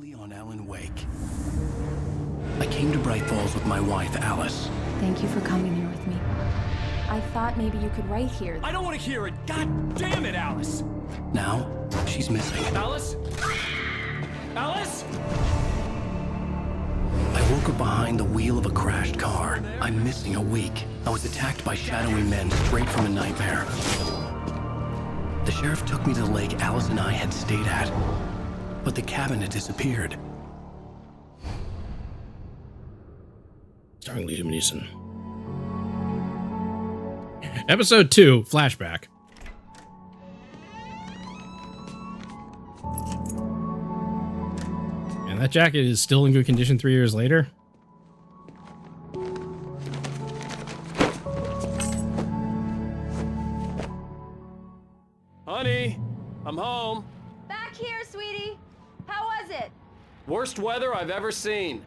Directly on Alan Wake. I came to Bright Falls with my wife, Alice. Thank you for coming here with me. I thought maybe you could write here. I don't want to hear it! God damn it, Alice! Now, she's missing. Alice? Alice? I woke up behind the wheel of a crashed car. I'm missing a week. I was attacked by shadowy men straight from a nightmare. The sheriff took me to the lake Alice and I had stayed at, but the cabin had disappeared. Starring Liam Neeson. Episode 2, Flashback. And that jacket is still in good condition 3 years later. Honey, I'm home. Back here, sweetie. How was it? Worst weather I've ever seen.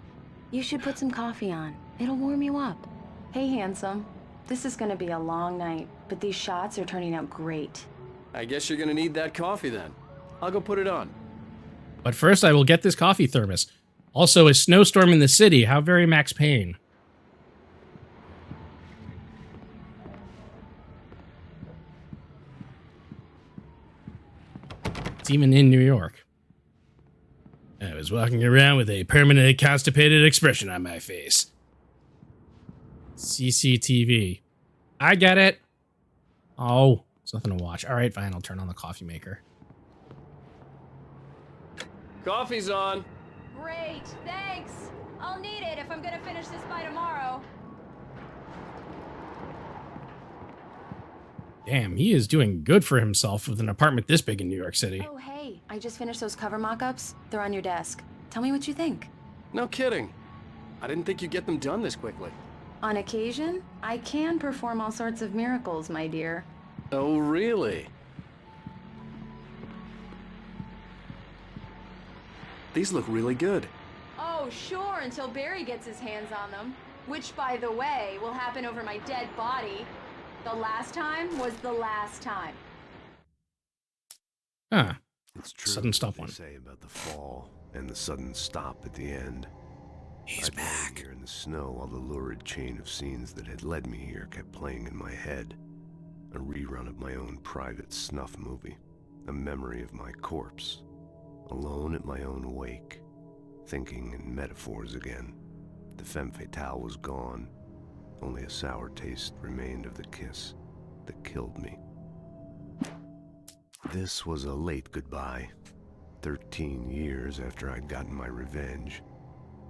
You should put some coffee on. It'll warm you up. Hey, handsome. This is gonna be a long night, but these shots are turning out great. I guess you're gonna need that coffee then. I'll go put it on. But first I will get this coffee thermos. Also, a snowstorm in the city. How very Max Payne. It's even in New York. I was walking around with a permanently constipated expression on my face. CCTV. I get it. Oh, there's nothing to watch. All right, fine. I'll turn on the coffee maker. Coffee's on. Great, thanks. I'll need it if I'm gonna finish this by tomorrow. Damn, he is doing good for himself with an apartment this big in New York City. Oh, hey, I just finished those cover mock-ups. They're on your desk. Tell me what you think. No kidding. I didn't think you'd get them done this quickly. On occasion, I can perform all sorts of miracles, my dear. Oh, really? These look really good. Oh, sure, until Barry gets his hands on them. Which, by the way, will happen over my dead body. The last time was the last time. Huh. It's true. Sudden stop what one. they say about the fall and the sudden stop at the end. He's I'd lain back. here in the snow while the lurid chain of scenes that had led me here kept playing in my head. A rerun of my own private snuff movie. A memory of my corpse. Alone at my own wake. Thinking in metaphors again. The femme fatale was gone. Only a sour taste remained of the kiss that killed me. This was a late goodbye. 13 years after I'd gotten my revenge,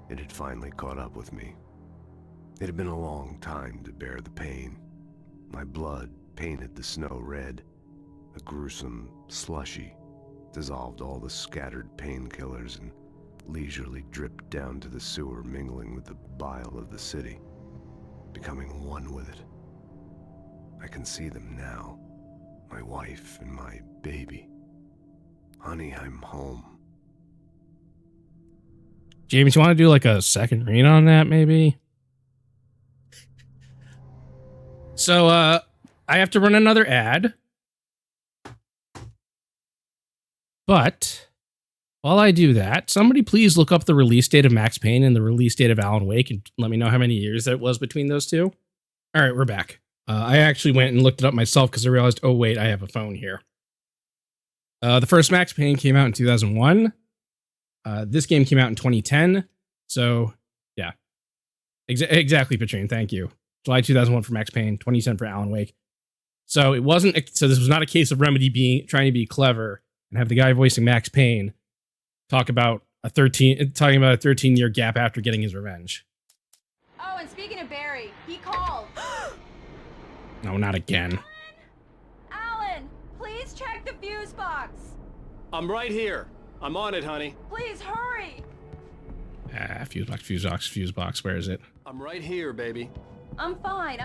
it had finally caught up with me. It had been a long time to bear the pain. My blood painted the snow red. A gruesome slushy dissolved all the scattered painkillers and leisurely dripped down to the sewer, mingling with the bile of the city, becoming one with it. I can see them now, my wife and my baby. Honey, I'm home. James, you want to do like a second read on that, maybe? So, I have to run another ad. But while I do that, somebody please look up the release date of Max Payne and the release date of Alan Wake and let me know how many years that was between those two. All right, we're back. I actually went and looked it up myself because I realized, oh, wait, I have a phone here. The first Max Payne came out in 2001. This game came out in 2010. So, yeah. Exactly, Patrine. Thank you. July 2001 for Max Payne, 2010 for Alan Wake. So it wasn't. So this was not a case of Remedy trying to be clever and have the guy voicing Max Payne talking about a 13-year gap after getting his revenge. Oh, and speaking of Barry, he called. No, not again. Alan, please check the fuse box. I'm right here. I'm on it, honey. Please hurry. Fuse box. Where is it? I'm right here, baby. I'm fine.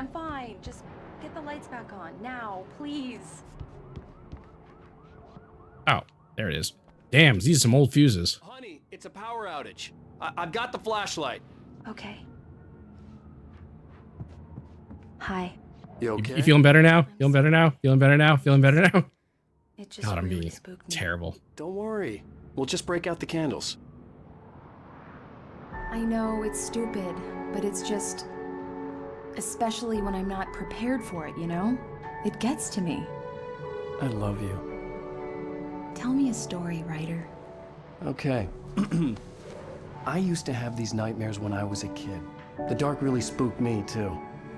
Just get the lights back on now, please. Oh, there it is. Damn, these are some old fuses. Honey, it's a power outage. I've got the flashlight. Okay. Hi. You okay? You feeling better now? Feeling better now? Feeling better now? Feeling better now? It just God, I'm really being spooked me. terrible. Don't worry. We'll just break out the candles. I know it's stupid, but it's just... especially when I'm not prepared for it, you know? It gets to me. I love you. Tell me a story, writer. Okay. I used to have these nightmares when I was a kid. The dark really spooked me, too.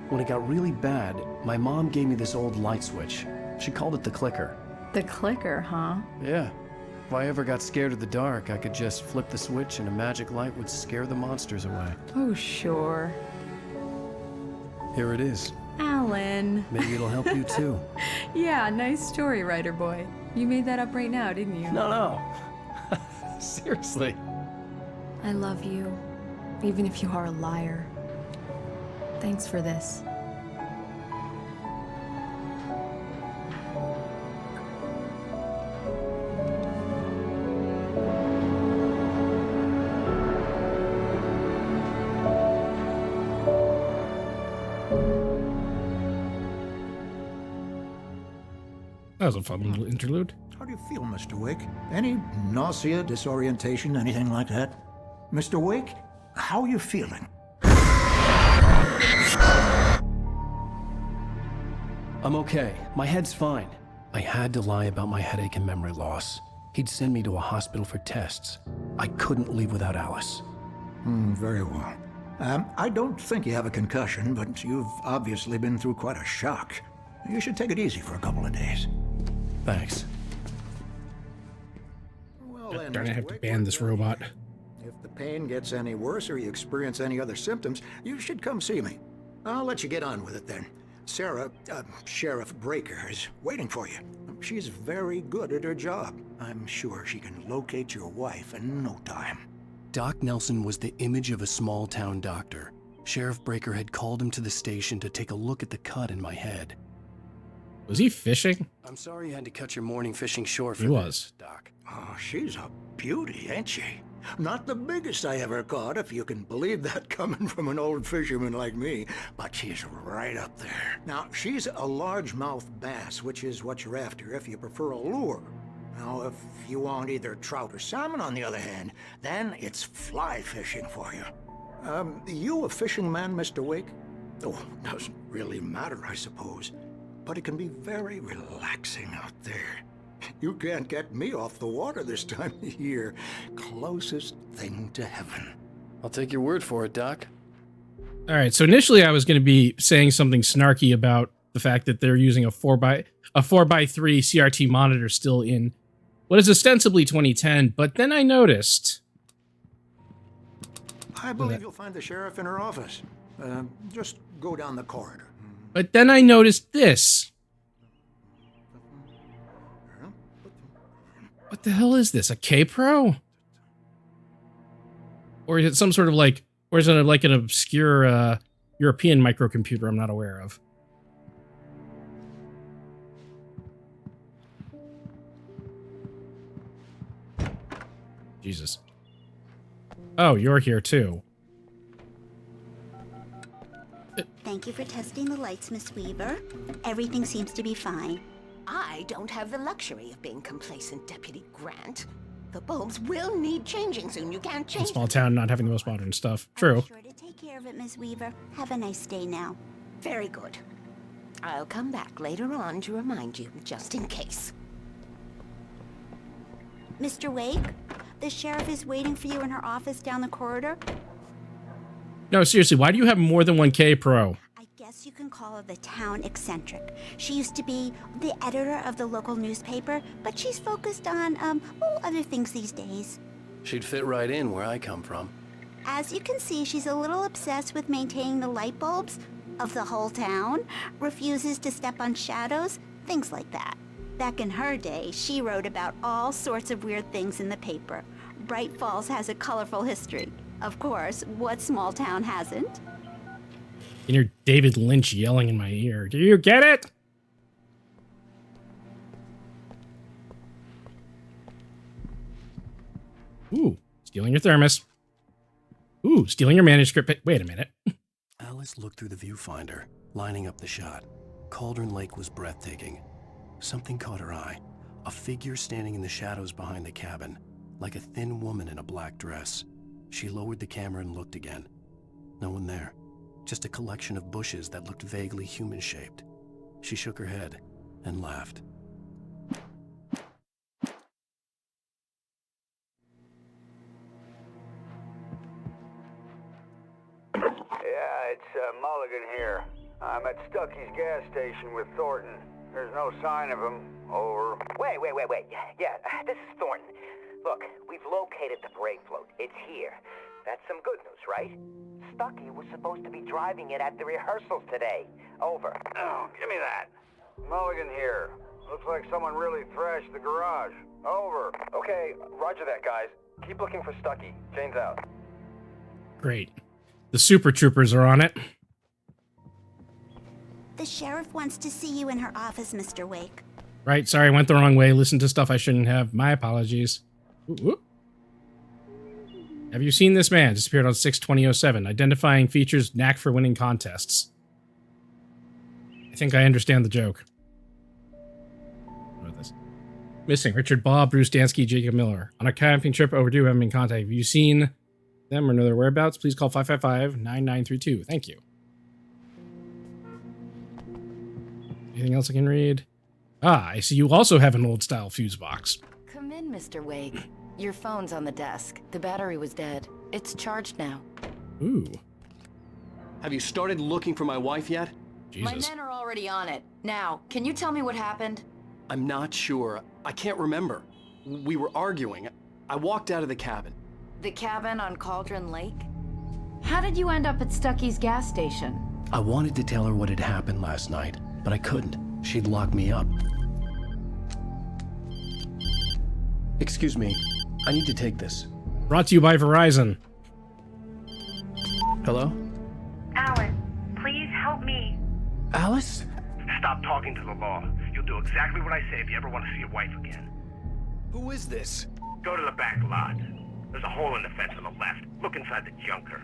When it got really bad, my mom gave me this old light switch. She called it the clicker. The clicker, huh? Yeah. If I ever got scared of the dark, I could just flip the switch and a magic light would scare the monsters away. Oh, sure. Here it is. Alan. Maybe it'll help you, too. Yeah, nice story, writer boy. You made that up right now, didn't you? No. Seriously. I love you, even if you are a liar. Thanks for this. That was a fun little interlude. How do you feel, Mr. Wake? Any nausea, disorientation, anything like that? Mr. Wake, how are you feeling? I'm okay. My head's fine. I had to lie about my headache and memory loss. He'd send me to a hospital for tests. I couldn't leave without Alice. Very well. I don't think you have a concussion, but you've obviously been through quite a shock. You should take it easy for a couple of days. Thanks. Well, Darn, I have to ban this robot. If the pain gets any worse or you experience any other symptoms, you should come see me. I'll let you get on with it then. Sarah, Sheriff Breaker, is waiting for you. She's very good at her job. I'm sure she can locate your wife in no time. Doc Nelson was the image of a small-town doctor. Sheriff Breaker had called him to the station to take a look at the cut in my head. Was he fishing? I'm sorry you had to cut your morning fishing short for He this, was. Doc. Oh, she's a beauty, ain't she? Not the biggest I ever caught, if you can believe that coming from an old fisherman like me, but she's right up there. Now, she's a largemouth bass, which is what you're after if you prefer a lure. Now, if you want either trout or salmon, on the other hand, then it's fly fishing for you. You a fishing man, Mr. Wake? Oh, doesn't really matter, I suppose. But it can be very relaxing out there. You can't get me off the water this time of year. Closest thing to heaven. I'll take your word for it, Doc. All right, so initially I was going to be saying something snarky about the fact that they're using a 4x3 CRT monitor still in what is ostensibly 2010, but then I noticed... I believe you'll find the sheriff in her office. Just go down the corridor. But then I noticed this. What the hell is this? A K-Pro? Or is it some sort of like... Or is it like an obscure European microcomputer I'm not aware of? Jesus. Oh, you're here too. Thank you for testing the lights, Miss Weaver. Everything seems to be fine. I don't have the luxury of being complacent, Deputy Grant. The bulbs will need changing soon. You can't In change small town, not having the most modern stuff. True. I'm sure to take care of it, Miss Weaver. Have a nice day now. Very good. I'll come back later on to remind you, just in case. Mr. Wake, the sheriff is waiting for you in her office down the corridor. No, seriously, why do you have more than one K-Pro? I guess you can call her the town eccentric. She used to be the editor of the local newspaper, but she's focused on, other things these days. She'd fit right in where I come from. As you can see, she's a little obsessed with maintaining the light bulbs of the whole town, refuses to step on shadows, things like that. Back in her day, she wrote about all sorts of weird things in the paper. Bright Falls has a colorful history. Of course, what small town hasn't? You hear David Lynch yelling in my ear. Do you get it? Ooh, stealing your thermos. Ooh, stealing your manuscript. Wait a minute. Alice looked through the viewfinder, lining up the shot. Cauldron Lake was breathtaking. Something caught her eye. A figure standing in the shadows behind the cabin, like a thin woman in a black dress. She lowered the camera and looked again. No one there. Just a collection of bushes that looked vaguely human-shaped. She shook her head and laughed. Yeah, it's Mulligan here. I'm at Stucky's gas station with Thornton. There's no sign of him. Over. Wait. Yeah, this is Thornton. Look, we've located the parade float. It's here. That's some good news, right? Stucky was supposed to be driving it at the rehearsals today. Over. Oh, give me that. Mulligan here. Looks like someone really thrashed the garage. Over. Okay, roger that, guys. Keep looking for Stucky. Jane's out. Great. The Super Troopers are on it. The sheriff wants to see you in her office, Mr. Wake. Right, sorry, went the wrong way. Listened to stuff I shouldn't have. My apologies. Ooh. Have you seen this man? Disappeared on 6/20/07. Identifying features, knack for winning contests. I think I understand the joke. What about this? Missing Richard Bob, Bruce Dansky, Jacob Miller. On a camping trip overdue, haven't been in contact. Have you seen them or know their whereabouts? Please call 555-9932. Thank you. Anything else I can read? Ah, I see you also have an old-style fuse box. Come in, Mr. Wake. Your phone's on the desk. The battery was dead. It's charged now. Ooh. Have you started looking for my wife yet? My Jesus. men are already on it. Now, can you tell me what happened? I'm not sure. I can't remember. We were arguing. I walked out of the cabin. The cabin on Cauldron Lake? How did you end up at Stucky's gas station? I wanted to tell her what had happened last night, but I couldn't. She'd lock me up. Excuse me. I need to take this. Brought to you by Verizon. Hello? Alan, please help me. Alice? Stop talking to the law. You'll do exactly what I say if you ever want to see your wife again. Who is this? Go to the back lot. There's a hole in the fence on the left. Look inside the junker.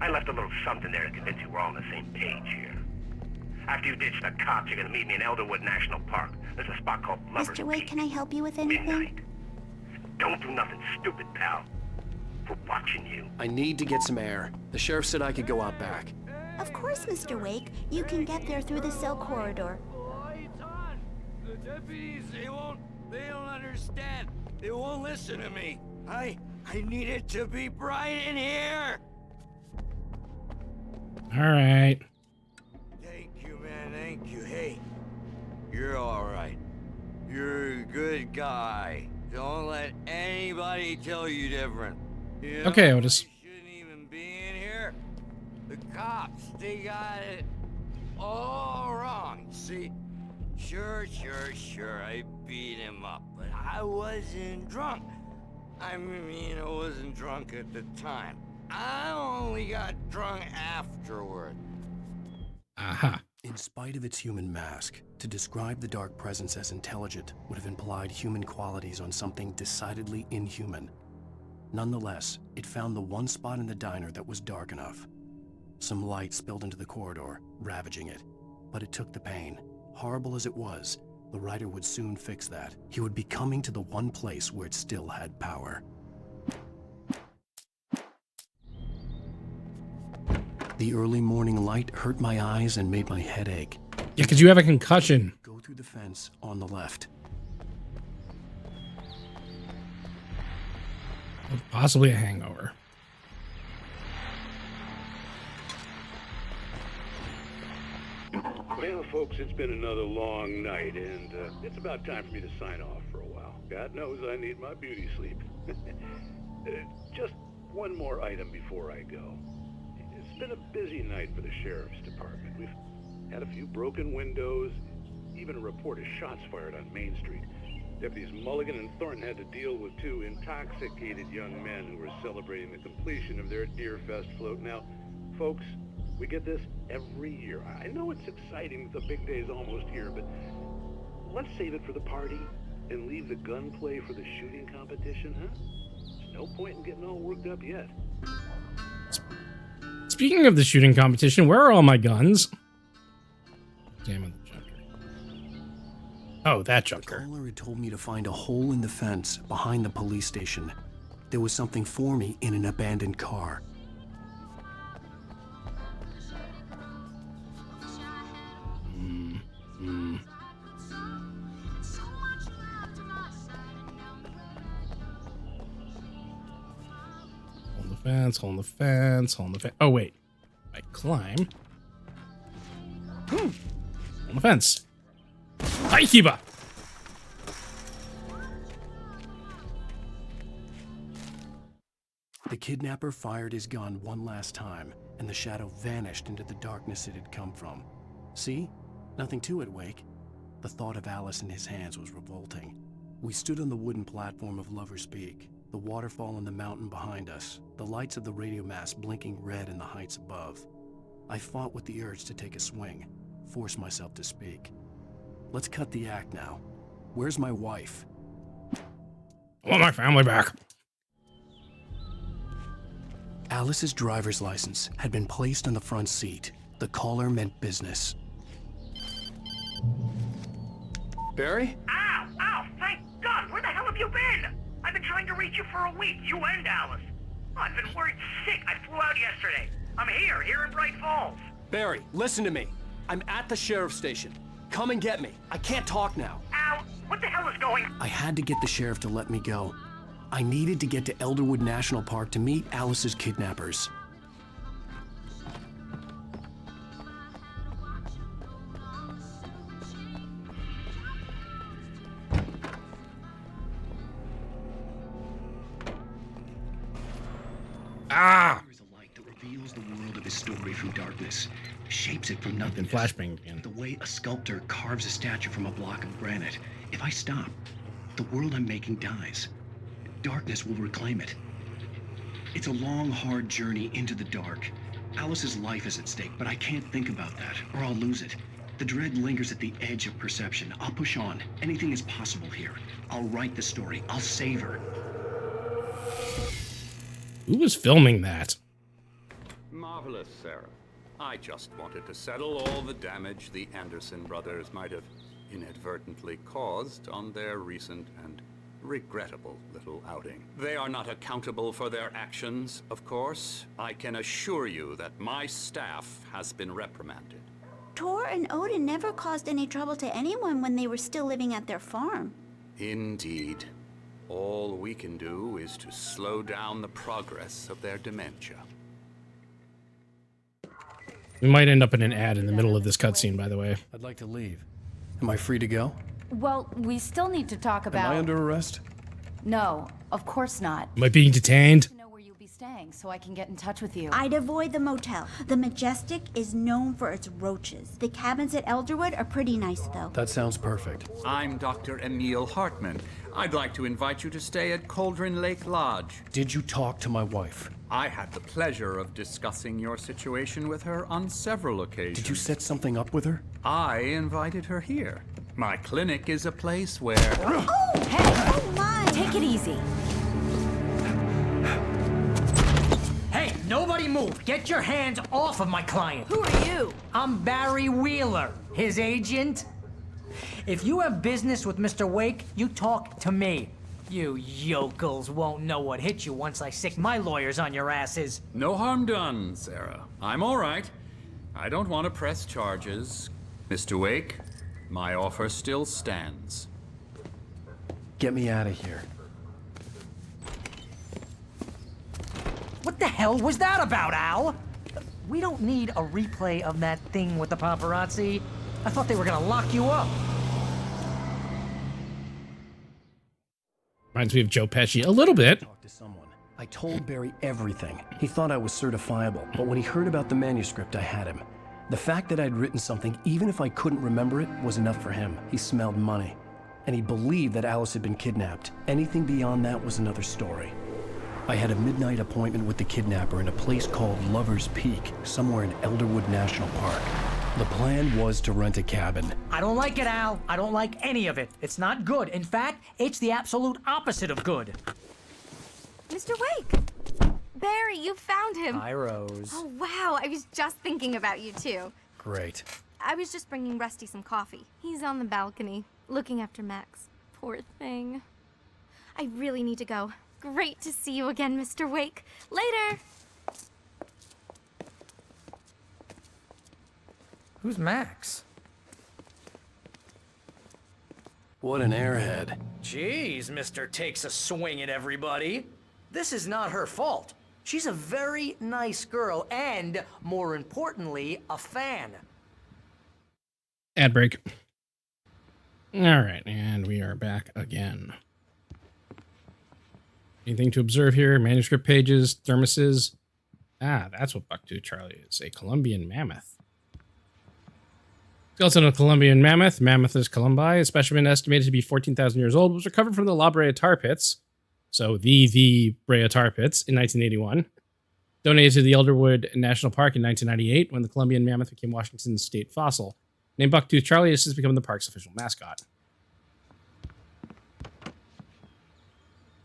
I left a little something there to convince you we're all on the same page here. After you ditch the cops, you're gonna meet me in Elderwood National Park. There's a spot called Lovers' Mr. Wake, Peak. can I help you with anything? Midnight. Don't do nothing stupid, pal. We're watching you. I need to get some air. The sheriff said I could go out back. Of course, Mr. Wake. You can get there through the cell corridor. The deputies, they don't understand. They won't listen to me. I need it to be bright in here. All right. Thank you, man. Thank you. Hey, you're all right. You're a good guy. Don't let anybody tell you different. You know, Okay, Otis. I shouldn't even be in here. The cops, they got it all wrong. See, sure, I beat him up, but I wasn't drunk. I mean, I wasn't drunk at the time. I only got drunk afterward. Aha. In spite of its human mask, to describe the dark presence as intelligent would have implied human qualities on something decidedly inhuman. Nonetheless, it found the one spot in the diner that was dark enough. Some light spilled into the corridor, ravaging it. But it took the pain. Horrible as it was, the writer would soon fix that. He would be coming to the one place where it still had power. The early morning light hurt my eyes and made my head ache. Yeah, because you have a concussion. Go through the fence on the left. Possibly a hangover. Well, folks, it's been another long night, and it's about time for me to sign off for a while. God knows I need my beauty sleep. Just one more item before I go. It's been a busy night for the sheriff's department. We've had a few broken windows, even a report of shots fired on Main Street. Deputies Mulligan and Thornton had to deal with two intoxicated young men who were celebrating the completion of their Deer Fest float. Now, folks, we get this every year. I know it's exciting, the big day's almost here, but let's save it for the party and leave the gunplay for the shooting competition, huh? There's no point in getting all worked up yet. Speaking of the shooting competition, where are all my guns? Damn it, the junker. Oh, that junker. The caller had told me to find a hole in the fence behind the police station. there was something for me in an abandoned car. Hold the fence, hold the fence, hold the fence. Oh, wait. I climb. On the fence. Hi, Kiba! The kidnapper fired his gun one last time, and the shadow vanished into the darkness it had come from. See? Nothing to it, Wake. The thought of Alice in his hands was revolting. We stood on the wooden platform of Lover's Peak, the waterfall in the mountain behind us, the lights of the radio mast blinking red in the heights above. I fought with the urge to take a swing, force myself to speak. Let's cut the act now. Where's my wife? I want my family back. Alice's driver's license had been placed on the front seat. The caller meant business. Barry? Ow! Ow! Thank God! Where the hell have you been? I've been trying to reach you for a week, you and Alice. I've been worried sick. I flew out yesterday. I'm here in Bright Falls. Barry, listen to me. I'm at the sheriff's station. Come and get me. I can't talk now. Ow! What the hell is going on? I had to get the sheriff to let me go. I needed to get to Elderwood National Park to meet Alice's kidnappers. Ah! There is a light that reveals the world of his story from darkness, shapes it from nothing. Flashbang again. The way a sculptor carves a statue from a block of granite. If I stop, the world I'm making dies. Darkness will reclaim it. It's a long, hard journey into the dark. Alice's life is at stake, but I can't think about that, or I'll lose it. The dread lingers at the edge of perception. I'll push on. Anything is possible here. I'll write the story. I'll save her. Who was filming that? Marvelous, Sarah. I just wanted to settle all the damage the Anderson brothers might have inadvertently caused on their recent and regrettable little outing. They are not accountable for their actions, of course. I can assure you that my staff has been reprimanded. Tor and Odin never caused any trouble to anyone when they were still living at their farm. Indeed. All we can do is to slow down the progress of their dementia. We might end up in an ad in the middle of this cutscene, by the way. I'd like to leave. Am I free to go? Well, we still need to talk about... Am I under arrest? No, of course not. Am I being detained? I know where you'll be staying, so I can get in touch with you. I'd avoid the motel. The Majestic is known for its roaches. The cabins at Elderwood are pretty nice, though. That sounds perfect. I'm Dr. Emil Hartman. I'd like to invite you to stay at Cauldron Lake Lodge. Did you talk to my wife? I had the pleasure of discussing your situation with her on several occasions. Did you set something up with her? I invited her here. My clinic is a place where... Oh, hey! Oh, my! Take it easy. Hey, nobody move! Get your hands off of my client! Who are you? I'm Barry Wheeler, his agent. If you have business with Mr. Wake, you talk to me. You yokels won't know what hit you once I sick my lawyers on your asses. No harm done, Sarah. I'm all right. I don't want to press charges. Mr. Wake, my offer still stands. Get me out of here. What the hell was that about, Al? We don't need a replay of that thing with the paparazzi. I thought they were gonna lock you up. Reminds me of Joe Pesci a little bit. Talk to someone. I told Barry everything. He thought I was certifiable, but when he heard about the manuscript, I had him. The fact that I'd written something, even if I couldn't remember it, was enough for him. He smelled money. And he believed that Alice had been kidnapped. Anything beyond that was another story. I had a midnight appointment with the kidnapper in a place called Lover's Peak, somewhere in Elderwood National Park. The plan was to rent a cabin. I don't like it, Al. I don't like any of it. It's not good. In fact, it's the absolute opposite of good. Mr. Wake! Barry, you found him. Hi, Rose. Oh, wow. I was just thinking about you, too. Great. I was just bringing Rusty some coffee. He's on the balcony, looking after Max. Poor thing. I really need to go. great to see you again, Mr. Wake. Later. Who's Max? What an airhead. Jeez, Mr. Takes a swing at everybody. This is not her fault. She's a very nice girl and, more importantly, a fan. Ad break. All right, and we are back again. Anything to observe here? Manuscript pages, thermoses. Ah, that's what Bucktooth Charlie is. A Columbian mammoth. Skeleton of Columbian mammoth. Mammothus columbi. A specimen estimated to be 14,000 years old. Was recovered from the La Brea tar pits. So the Brea tar pits in 1981. Donated to the Elderwood National Park in 1998 when the Columbian mammoth became Washington's state fossil. Named Bucktooth Charlie, this has become the park's official mascot.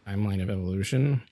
Timeline of evolution.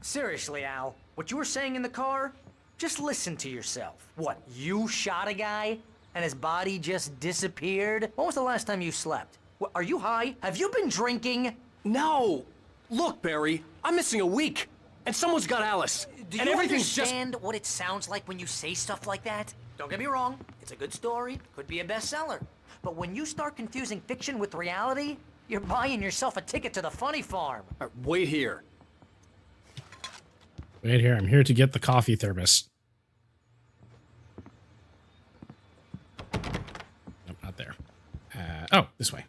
Seriously, Al, what you were saying in the car? Just listen to yourself. What, you shot a guy and his body just disappeared? When was the last time you slept? What, are you high? Have you been drinking? No! Look, Barry, I'm missing a week. And someone's got Alice. Do and you everything's understand what it sounds like when you say stuff like that? Don't get me wrong, it's a good story, could be a bestseller. But when you start confusing fiction with reality, you're buying yourself a ticket to the funny farm. Wait here. Wait here, I'm here to get the coffee thermos. Nope, not there. Oh, this way.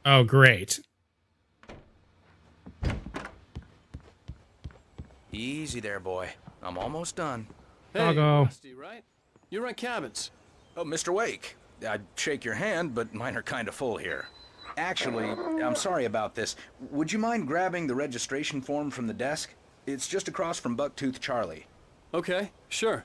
Oh, great. Easy there, boy. I'm almost done. Hey, Doggo. Rusty, right? You rent cabins. Oh, Mr. Wake. I'd shake your hand, but mine are kind of full here. Actually, I'm sorry about this. Would you mind grabbing the registration form from the desk? It's just across from Bucktooth Charlie. Okay, sure.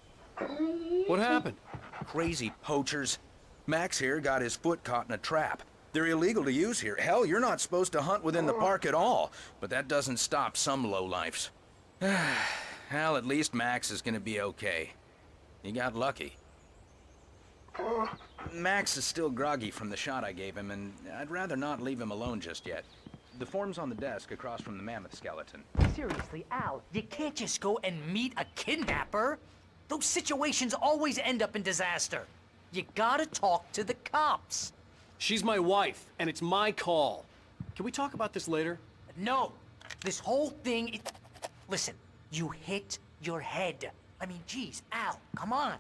What happened? Crazy poachers. Max here got his foot caught in a trap. They're illegal to use here. Hell, you're not supposed to hunt within the park at all. But that doesn't stop some lowlifes. Hell, at least Max is gonna be okay. He got lucky. Max is still groggy from the shot I gave him, and I'd rather not leave him alone just yet. The form's on the desk across from the mammoth skeleton. Seriously, Al, you can't just go and meet a kidnapper. Those situations always end up in disaster. You gotta talk to the cops. She's my wife, and it's my call. Can we talk about this later? No, this whole thing. Listen, you hit your head. I mean, geez, Al, come on.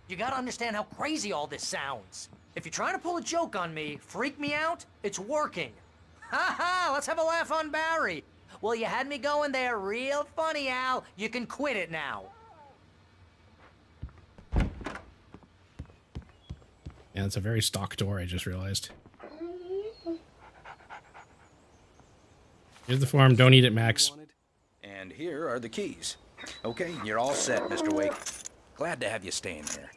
You gotta understand how crazy all this sounds. If you're trying to pull a joke on me, freak me out, it's working. Ha ha, let's have a laugh on Barry. Well, you had me going there real funny, Al. You can quit it now. Yeah, it's a very stock door, I just realized. Here's the form. Don't eat it, Max. And here are the keys. Okay, you're all set, Mr. Wake. Glad to have you staying here.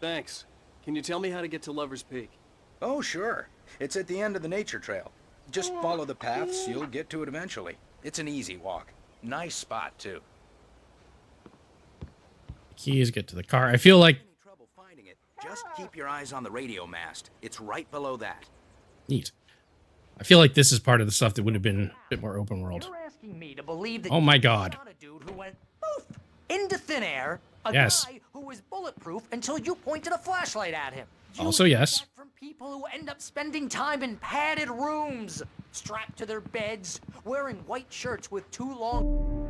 Thanks. Can you tell me how to get to Lover's Peak? Oh, sure. It's at the end of the nature trail. Just follow the paths, you'll get to it eventually. It's an easy walk. Nice spot, too. Keys, get to the car. I feel like... Just keep your eyes on the radio mast. It's right below that. Neat. I feel like this is part of the stuff that would have been a bit more open world. You're asking me to believe that Oh my god. a dude who went poof into thin air, a Yes. guy who was bulletproof until you pointed a flashlight at him. You Also, yes. get that from people who end up spending time in padded rooms, strapped to their beds, wearing white shirts with too long.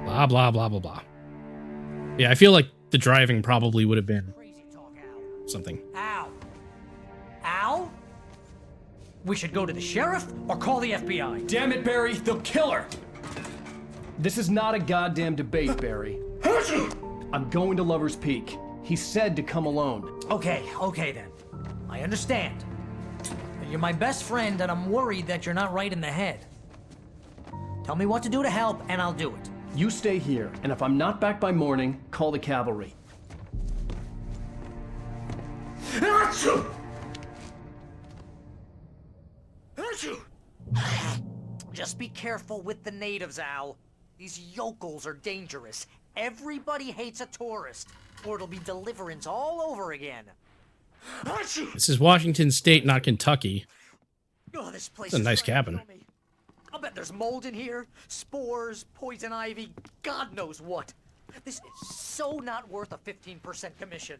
Blah, blah, blah, blah, blah. Yeah, I feel like the driving probably would have been something. Al. Al? We should go to the sheriff or call the FBI. Damn it, Barry, they'll kill her! This is not a goddamn debate, Barry. I'm going to Lover's Peak. He said to come alone. Okay then. I understand. You're my best friend and I'm worried that you're not right in the head. Tell me what to do to help and I'll do it. You stay here, and if I'm not back by morning, call the cavalry. Just be careful with the natives, Al. These yokels are dangerous. Everybody hates a tourist, or it'll be Deliverance all over again. This is Washington State, not Kentucky. Oh, this place It's a is nice trying to cabin. kill me. I'll bet there's mold in here, spores, poison ivy, God knows what. This is so not worth a 15% commission.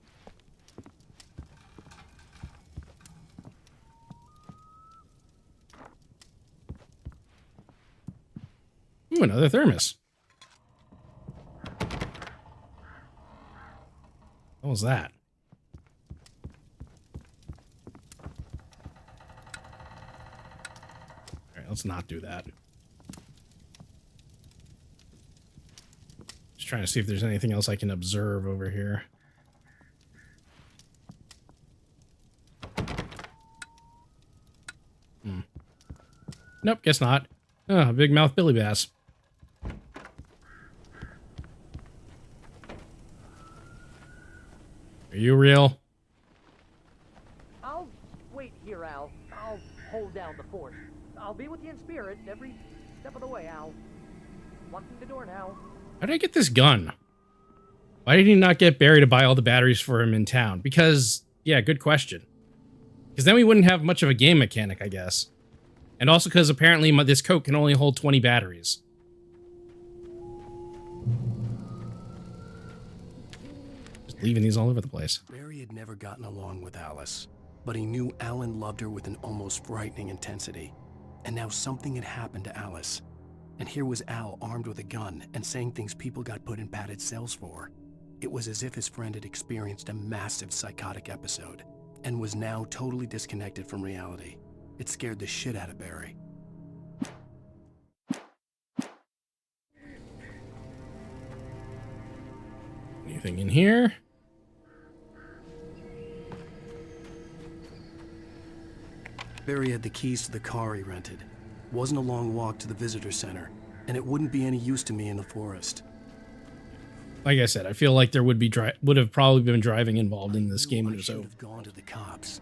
Ooh, another thermos. What was that? All right, let's not do that. Just trying to see if there's anything else I can observe over here. Nope, guess not. Oh, a big mouth Billy Bass. Are you real? I'll wait here, Al. I'll hold down the fort. I'll be with you in spirit every step of the way, Al. Locking the door now. How did I get this gun? Why did he not get Barry to buy all the batteries for him in town? Because, yeah, good question. Because then we wouldn't have much of a game mechanic, I guess. And also because apparently this Coke can only hold 20 batteries. Just leaving these all over the place. Barry had never gotten along with Alice, but he knew Alan loved her with an almost frightening intensity. And now something had happened to Alice. And here was Al armed with a gun and saying things people got put in padded cells for. It was as if his friend had experienced a massive psychotic episode and was now totally disconnected from reality. It scared the shit out of Barry. Anything in here? Barry had the keys to the car he rented. Wasn't a long walk to the visitor center, and it wouldn't be any use to me in the forest. Like I said, I feel like there would have probably been driving involved in this game when it was over. I should have gone to the cops.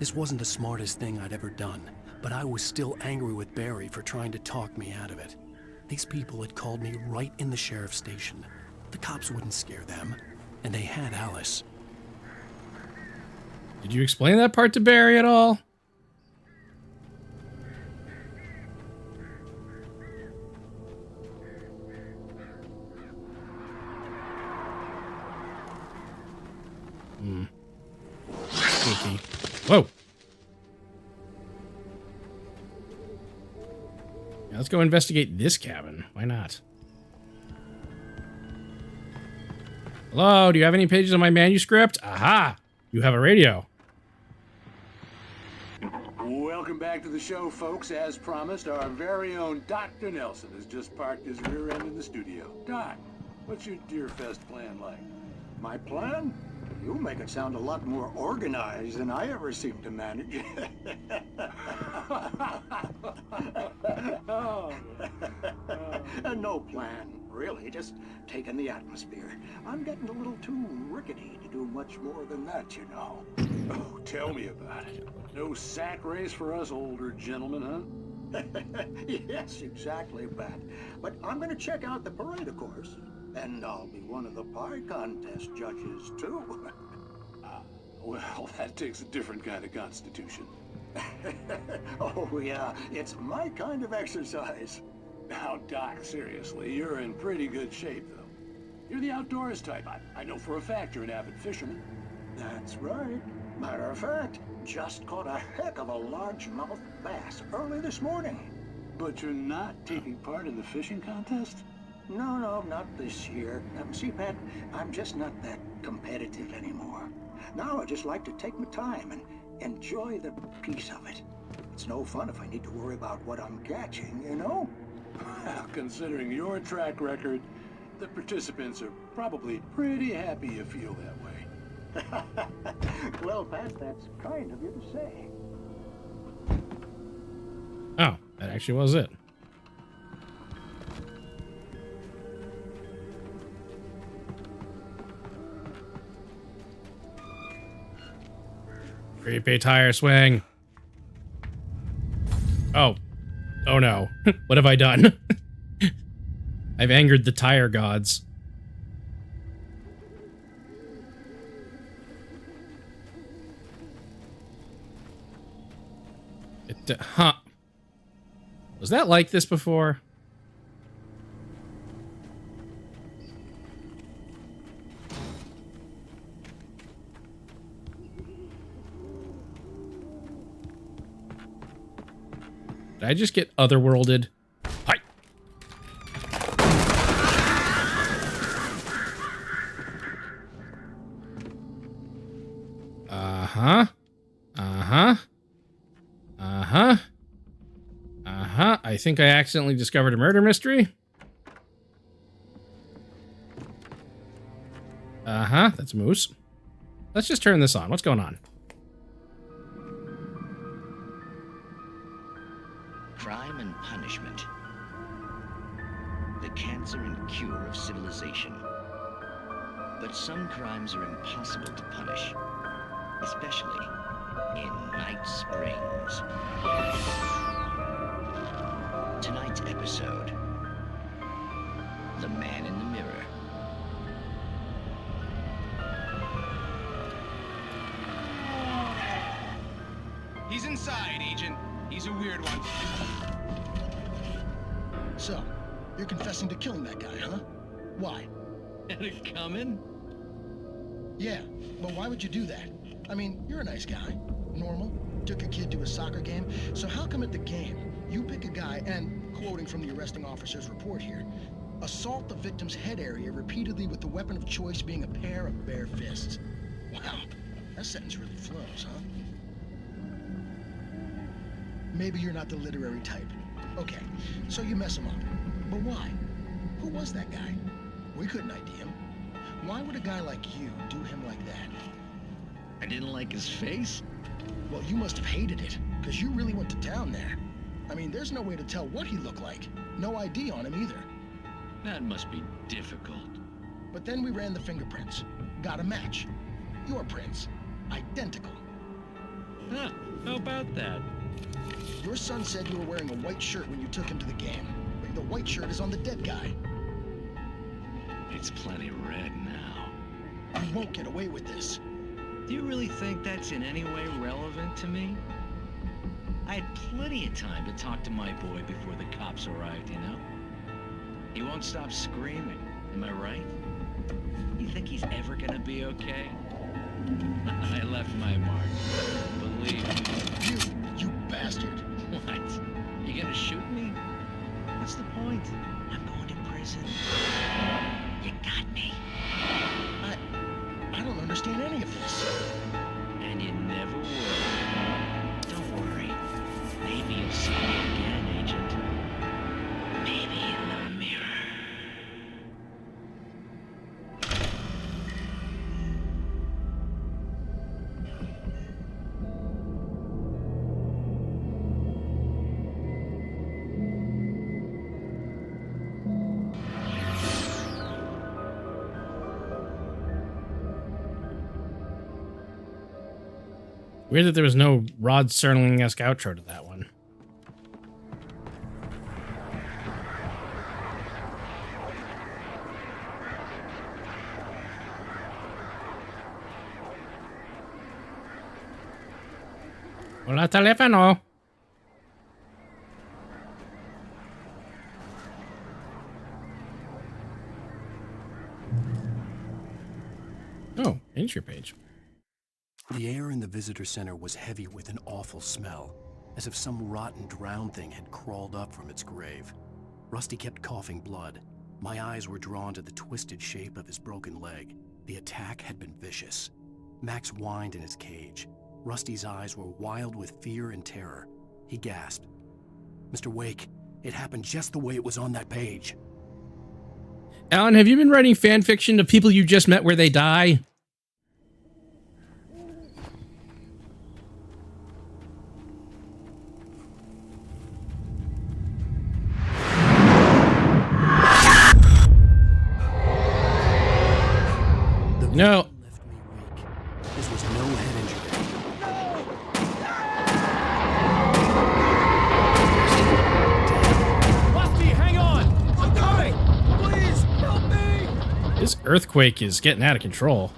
This wasn't the smartest thing I'd ever done, but I was still angry with Barry for trying to talk me out of it. These people had called me right in the sheriff's station. The cops wouldn't scare them, and they had Alice. Did you explain that part to Barry at all? Spooky. Whoa. Yeah, let's go investigate this cabin. Why not? Hello, do you have any pages of my manuscript? Aha! You have a radio. Welcome back to the show, folks. As promised, our very own Dr. Nelson has just parked his rear end in the studio. Doc, what's your Deer Fest plan like? My plan? You make it sound a lot more organized than I ever seem to manage. No plan, really, just taking the atmosphere. I'm getting a little too rickety to do much more than that, you know. Oh, tell me about it. No sack race for us older gentlemen, huh? Yes, exactly, Pat. But I'm gonna check out the parade, of course. And I'll be one of the pie contest judges, too. Well, that takes a different kind of constitution. Oh, yeah, it's my kind of exercise. Now, Doc, seriously, you're in pretty good shape, though. You're the outdoors type. I know for a fact you're an avid fisherman. That's right. Matter of fact, just caught a heck of a largemouth bass early this morning. But you're not taking part in the fishing contest? No, not this year. See, Pat, I'm just not that competitive anymore. Now I just like to take my time and enjoy the peace of it. It's no fun if I need to worry about what I'm catching, you know? Well, considering your track record, the participants are probably pretty happy you feel that way. Well, Pat, that's kind of you to say. Oh, that actually was it. Creepy tire swing. Oh. Oh no. What have I done? I've angered the tire gods. Huh. Was that like this before? Did I just get otherworlded? Hi. Uh-huh. Uh-huh. Uh-huh. Uh-huh. I think I accidentally discovered a murder mystery. Uh-huh. That's Moose. Let's just turn this on. What's going on? Crime and punishment. The cancer and cure of civilization. But some crimes are impossible to punish, especially in Night Springs. Tonight's episode, The Man in the Mirror. He's inside, Agent. He's a weird one. So, you're confessing to killing that guy, huh? Why? Had it coming? Yeah, but why would you do that? I mean, you're a nice guy. Normal. Took a kid to a soccer game. So how come at the game, you pick a guy and, quoting from the arresting officer's report here, assault the victim's head area repeatedly with the weapon of choice being a pair of bare fists? Wow, that sentence really flows, huh? Maybe you're not the literary type. Okay, so you mess him up. But why? Who was that guy? We couldn't ID him. Why would a guy like you do him like that? I didn't like his face? Well, you must have hated it, because you really went to town there. I mean, there's no way to tell what he looked like. No ID on him either. That must be difficult. But then we ran the fingerprints. Got a match. Your prints. Identical. Huh, how about that? Your son said you were wearing a white shirt when you took him to the game. The white shirt is on the dead guy. It's plenty red now. You won't get away with this. Do you really think that's in any way relevant to me? I had plenty of time to talk to my boy before the cops arrived, you know? He won't stop screaming, am I right? You think he's ever gonna be okay? I left my mark, believe me. You bastard. What? You gonna shoot me? What's the point? I'm going to prison. You got me. I don't understand any of this. And you never will. Don't worry. Maybe you'll see me again, Agent. Maybe in the mirror. Weird that there was no Rod Serling-esque outro to that one. Hola, teléfono. Oh, entry page. The air in the visitor center was heavy with an awful smell, as if some rotten drowned thing had crawled up from its grave. Rusty kept coughing blood. My eyes were drawn to the twisted shape of his broken leg. The attack had been vicious. Max whined in his cage. Rusty's eyes were wild with fear and terror. He gasped. "Mr. Wake, it happened just the way it was on that page." Alan, have you been writing fan fiction of people you just met where they die? No. This was no head injury. Rusty, hang on! I'm coming! Please, help me! This earthquake is getting out of control.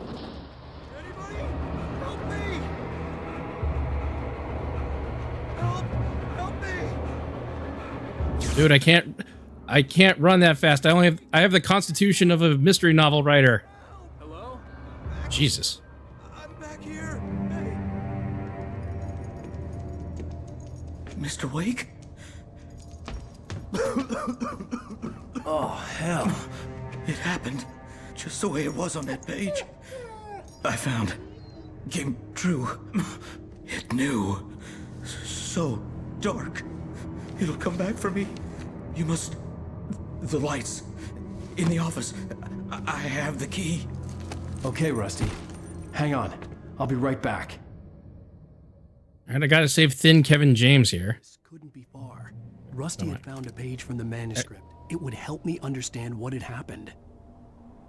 Help! Dude, I can't run that fast. I have the constitution of a mystery novel writer. Hello? Jesus. I'm back here. Mr. Wake? Oh, hell. It happened just the way it was on that page. I found. Came true. It knew. So dark. It'll come back for me. You must... The lights. In the office. I have the key. Okay, Rusty. Hang on. I'll be right back. And I gotta save thin Kevin James here. This couldn't be far. Rusty had found a page from the manuscript. It would help me understand what had happened.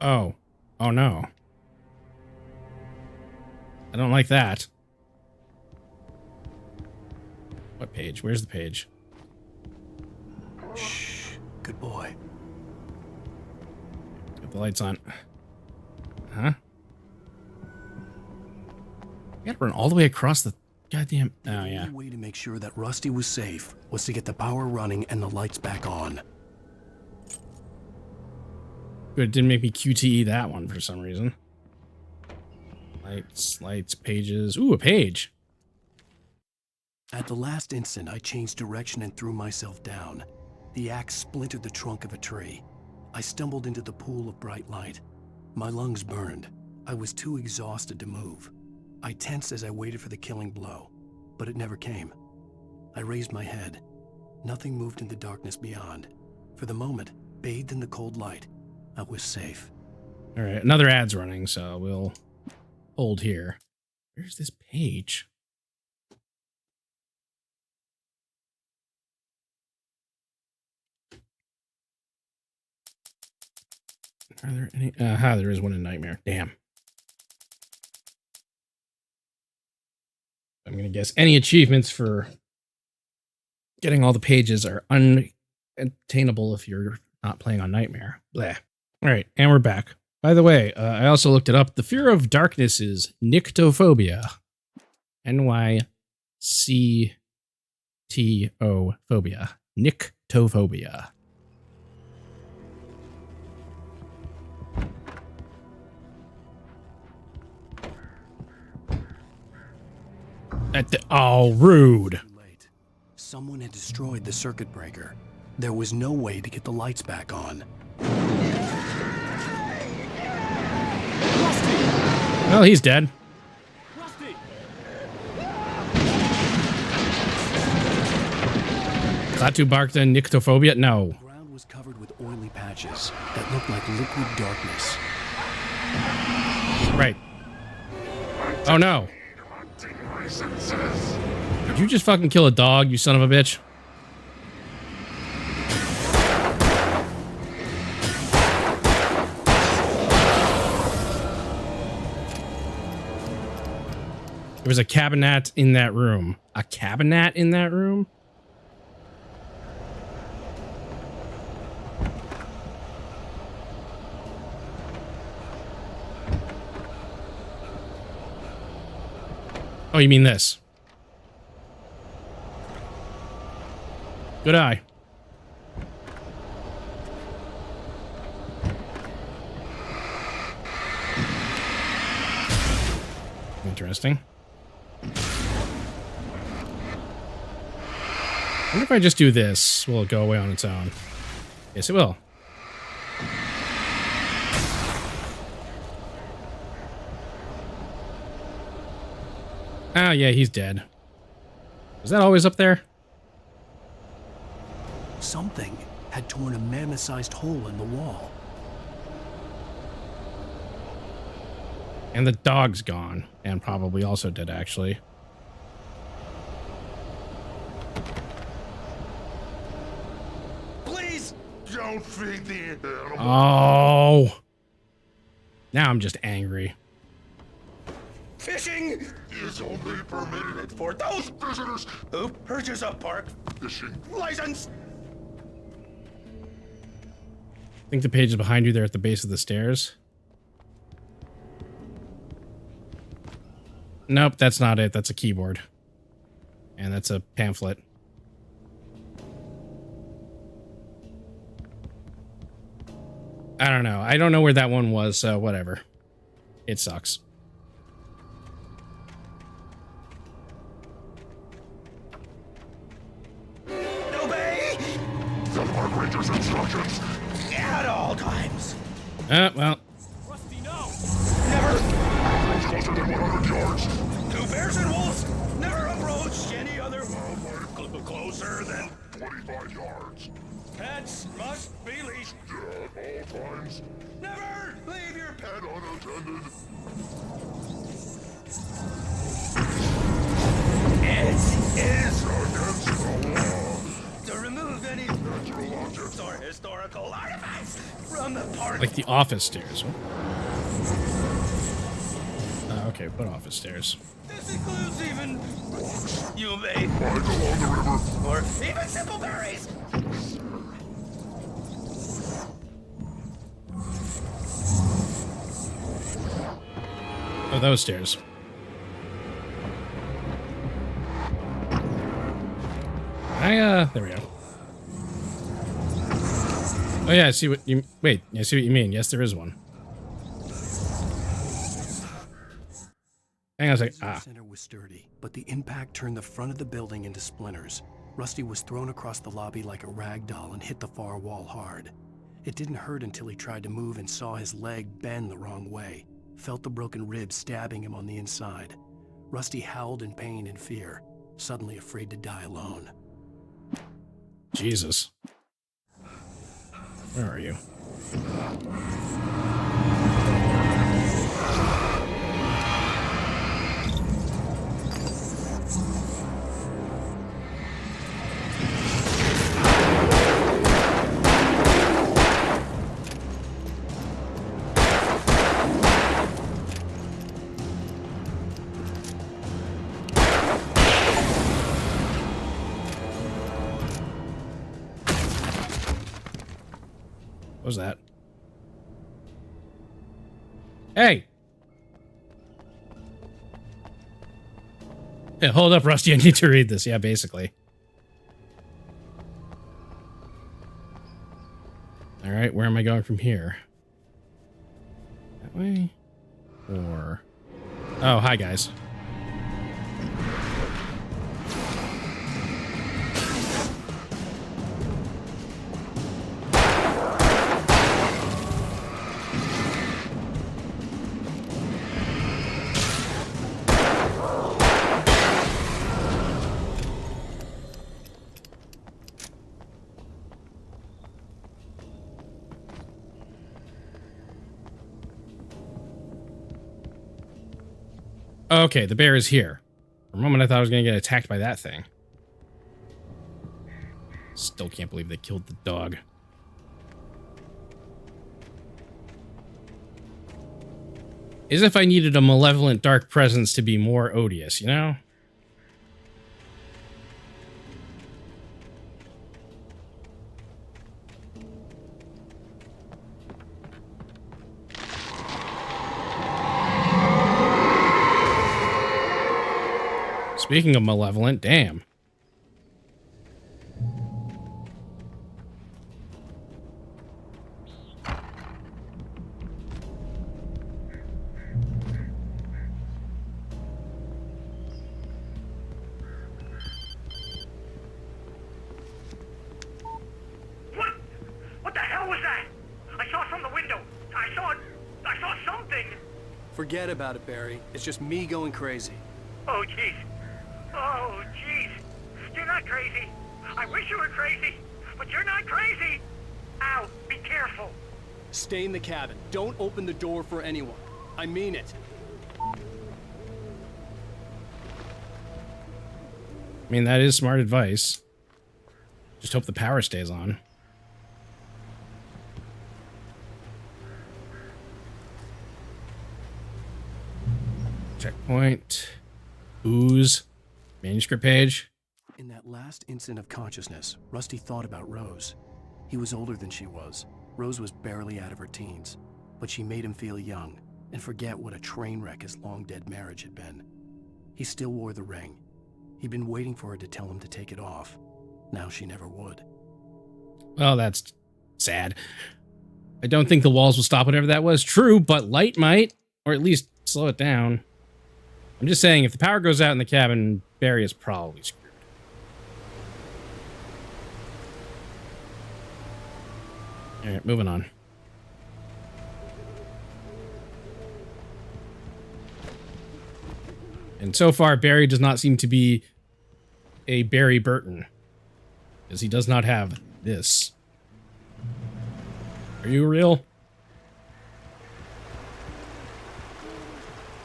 Oh. Oh no. I don't like that. What page? Where's the page? Shh. Good boy. Get the lights on. Huh? You gotta run all the way across the goddamn... Oh, yeah. The only way to make sure that Rusty was safe was to get the power running and the lights back on. Good, it didn't make me QTE that one for some reason. Lights, pages. Ooh, a page. At the last instant, I changed direction and threw myself down. The axe splintered the trunk of a tree. I stumbled into the pool of bright light. My lungs burned. I was too exhausted to move. I tensed as I waited for the killing blow, but it never came. I raised my head. Nothing moved in the darkness beyond. For the moment, bathed in the cold light, I was safe. All right, another ad's running, so we'll hold here. Where's this page? Are there any? There is one in Nightmare. Damn. I'm going to guess any achievements for getting all the pages are unattainable if you're not playing on Nightmare. Bleh. All right, and we're back. By the way, I also looked it up. The fear of darkness is nyctophobia. N-Y-C-T-O phobia. Nyctophobia. Oh, rude. Someone had destroyed the circuit breaker. There was no way to get the lights back on. Well, he's dead. Klaatu barked and nyctophobia? No. The ground was covered with oily patches that looked like liquid darkness. Right. Oh, no. Did you just fucking kill a dog, you son of a bitch? There was a cabinet in that room. A cabinet in that room? Oh, you mean this? Good eye. Interesting. I wonder if I just do this, will it go away on its own? Yes, it will. Oh, yeah, he's dead. Was that always up there? Something had torn a mammoth-sized hole in the wall. And the dog's gone. And probably also dead, actually. Please don't feed the animal. Oh. Now I'm just angry. Fishing is only permitted for those visitors who purchase a park fishing license. I think the page is behind you there at the base of the stairs. Nope, that's not it. That's a keyboard. And that's a pamphlet. I don't know. I don't know where that one was, so whatever. It sucks. Obey the Park Ranger's instructions at all times. Well. Rusty, no! Never approach closer than 100 yards. To bears and wolves, never approach any other wildlife closer than 25 yards. Pets must be leashed. Yeah, at all times. Never leave your pet unattended. It is against the law to remove any natural objects or historical artifacts from the park. Like the office stairs. Okay, put office stairs. This includes even you may find along the river, or even simple berries. Oh, those stairs. There we go. Oh yeah, I see what you, wait, I see what you mean. Yes, there is one. Hang on a second. The center was sturdy, but the impact turned the front of the building into splinters. Rusty was thrown across the lobby like a rag doll and hit the far wall hard. It didn't hurt until he tried to move and saw his leg bend the wrong way. Felt the broken rib stabbing him on the inside. Rusty howled in pain and fear, suddenly afraid to die alone. Jesus. Where are you? What was that? Hey! Yeah, hold up, Rusty. I need to read this. Yeah, basically. All right, where am I going from here? That way? Or... Oh, hi, guys. Okay, the bear is here. For a moment, I thought I was going to get attacked by that thing. Still can't believe they killed the dog. As if I needed a malevolent dark presence to be more odious, you know? Speaking of malevolent, damn. What the hell was that? I saw from the window. I saw something. Forget about it, Barry. It's just me going crazy. Oh, jeez. Oh, jeez. You're not crazy. I wish you were crazy, but you're not crazy. Ow, be careful. Stay in the cabin. Don't open the door for anyone. I mean it. I mean, that is smart advice. Just hope the power stays on. Checkpoint. Ooze. Manuscript page. In that last instant of consciousness, Rusty thought about Rose. He was older than she was. Rose was barely out of her teens, but she made him feel young and forget what a train wreck his long-dead marriage had been. He still wore the ring. He'd been waiting for her to tell him to take it off. Now she never would. Well, that's sad. I don't think the walls will stop whatever that was. True, but light might, or at least slow it down. I'm just saying, if the power goes out in the cabin, Barry is probably screwed. All right, moving on. And so far, Barry does not seem to be a Barry Burton, because he does not have this. Are you real?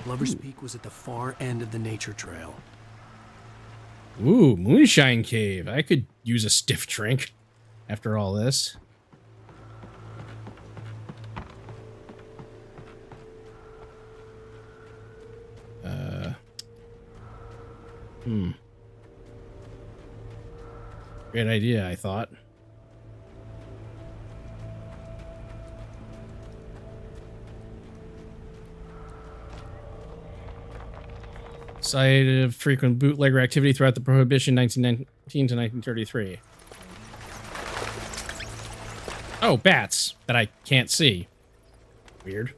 Lover's Peak was at the far end of the nature trail. Ooh, Moonshine Cave. I could use a stiff drink after all this. Great idea, I thought. Cited of frequent bootlegger activity throughout the Prohibition 1919 to 1933. Oh, bats that I can't see. Weird.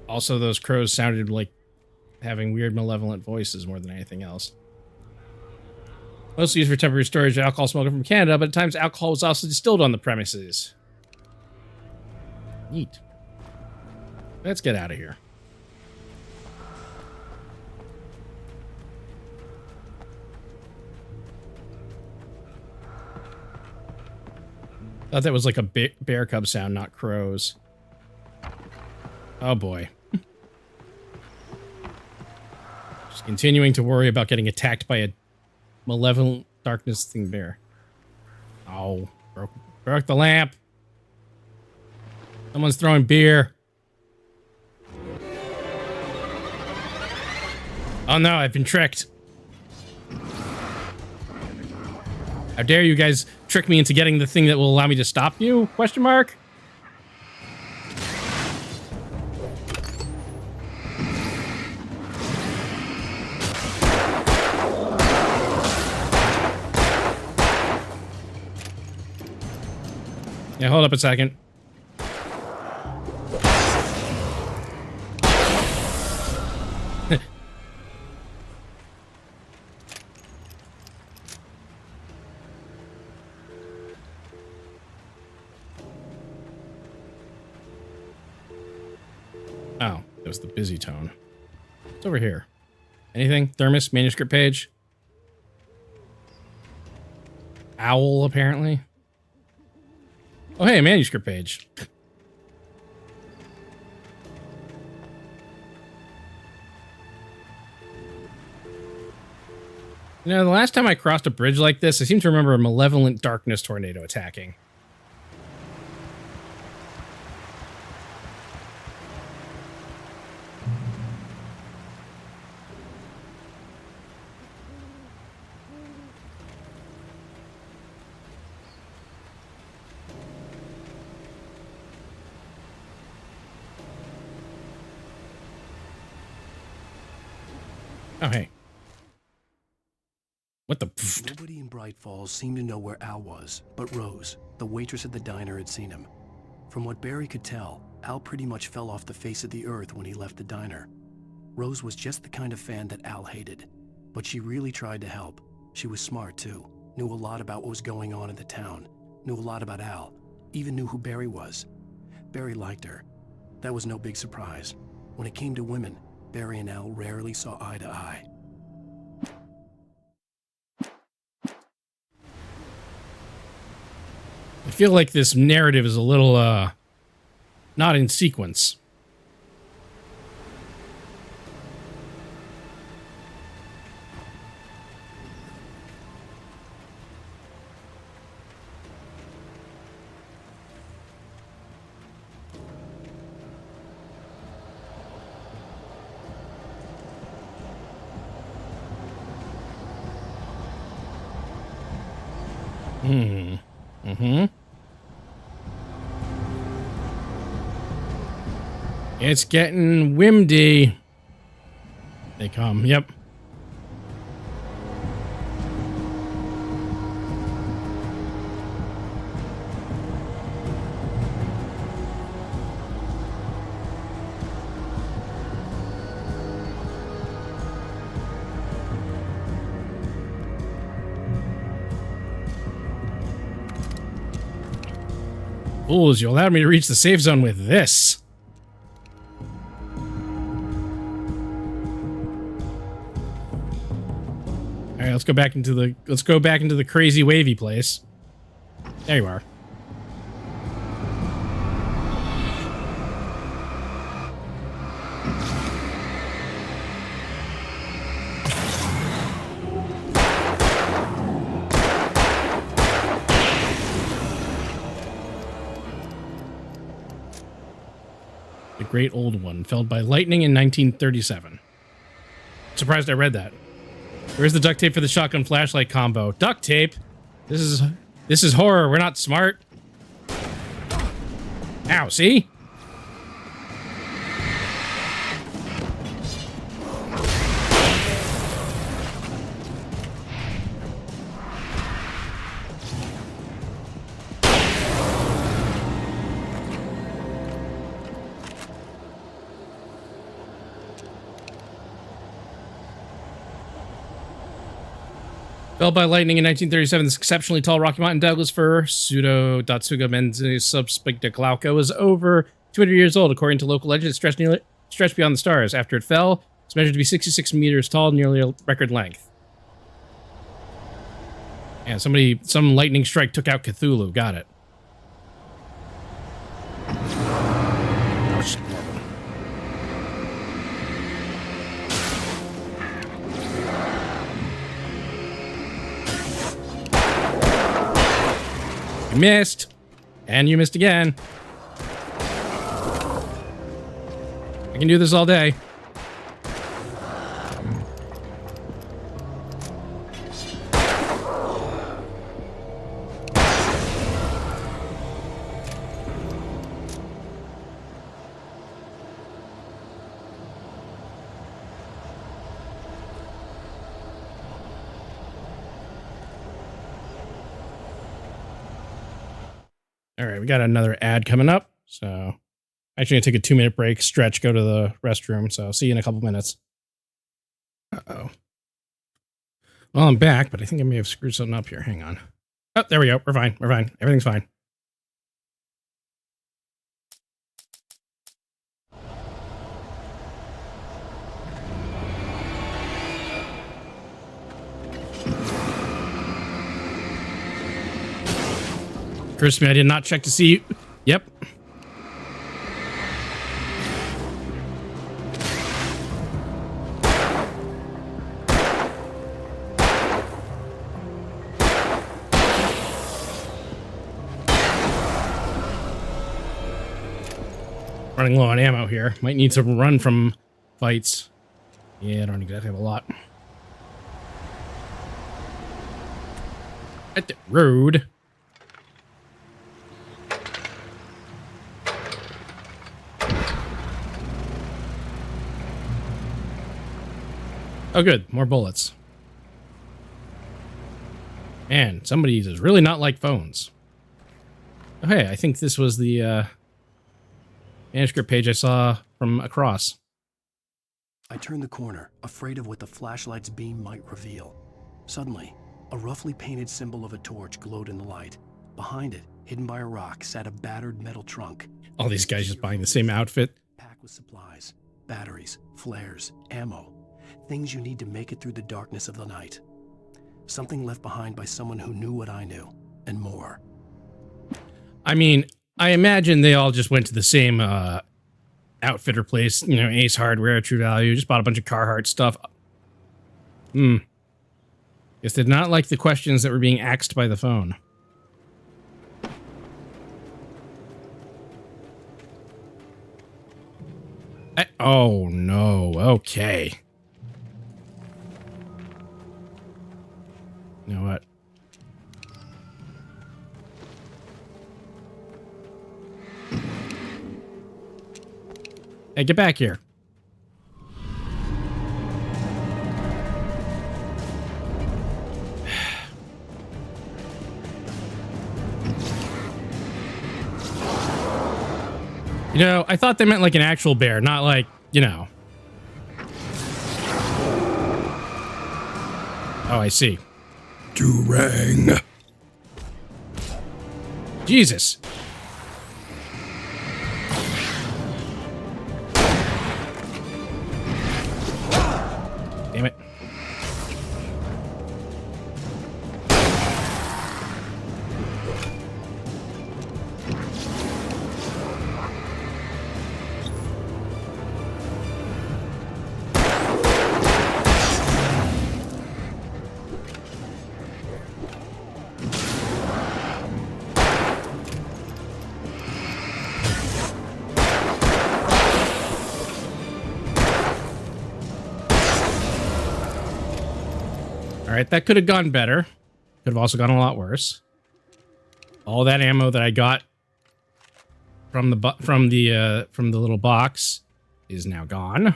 Also, those crows sounded like having weird, malevolent voices more than anything else. Mostly used for temporary storage of alcohol smuggled from Canada, but at times alcohol was also distilled on the premises. Neat. Let's get out of here. Thought that was like a bear cub sound, not crows. Oh boy. Just continuing to worry about getting attacked by a malevolent darkness thing bear. Oh, broke the lamp. Someone's throwing beer. Oh no, I've been tricked. How dare you guys trick me into getting the thing that will allow me to stop you? Question mark? Yeah, hold up a second. Oh, that was the busy tone. It's over here. Anything? Thermos? Manuscript page? Owl, apparently. Oh, hey, a manuscript page. You know, the last time I crossed a bridge like this, I seem to remember a malevolent darkness tornado attacking. Oh, hey. What the? Nobody in Bright Falls seemed to know where Al was, but Rose, the waitress at the diner, had seen him. From what Barry could tell, Al pretty much fell off the face of the earth when he left the diner. Rose was just the kind of fan that Al hated, but she really tried to help. She was smart too, knew a lot about what was going on in the town, knew a lot about Al, even knew who Barry was. Barry liked her. That was no big surprise. When it came to women, Barry and Al rarely saw eye to eye. I feel like this narrative is a little, not in sequence. It's getting windy. They come, yep. Fools, you allowed me to reach the safe zone with this. All right, let's go back into the crazy wavy place. There you are. The Great Old One, felled by lightning in 1937. Surprised I read that. Where's the duct tape for the shotgun flashlight combo? Duct tape? This is horror. We're not smart. Ow, see? Felled by lightning in 1937, this exceptionally tall Rocky Mountain Douglas fir, Pseudo Datsuga mensis subspicta glauca, was over 200 years old. According to local legend, it stretched beyond the stars. After it fell, it's measured to be 66 meters tall, nearly a record length. Yeah, some lightning strike took out Cthulhu. Got it. You missed. And you missed again. I can do this all day. All right, we got another ad coming up. So actually gonna take a 2-minute break, stretch, go to the restroom. So see you in a couple minutes. Uh-oh. Well, I'm back, but I think I may have screwed something up here. Hang on. Oh, there we go. We're fine. We're fine. Everything's fine. Crispy, I did not check to see you. Yep. Running low on ammo here. Might need to run from fights. Yeah, I don't exactly have a lot. At the road. Oh, good. More bullets. Man, somebody does really not like phones. Oh, hey, I think this was the manuscript page I saw from across. I turned the corner, afraid of what the flashlight's beam might reveal. Suddenly, a roughly painted symbol of a torch glowed in the light. Behind it, hidden by a rock, sat a battered metal trunk. All these guys just buying the same outfit. Packed with supplies, batteries, flares, ammo. Things you need to make it through the darkness of the night. Something left behind by someone who knew what I knew, and more. I mean, I imagine they all just went to the same outfitter place, you know, Ace Hardware, True Value, just bought a bunch of Carhartt stuff. Guess they did not like the questions that were being asked by the phone. Oh, no. Okay. You know what? Hey, get back here. You know, I thought they meant like an actual bear, not like, you know. Oh, I see. Durang. Jesus. Damn it. All right, that could have gone better. Could have also gone a lot worse. All that ammo that I got from the little box is now gone.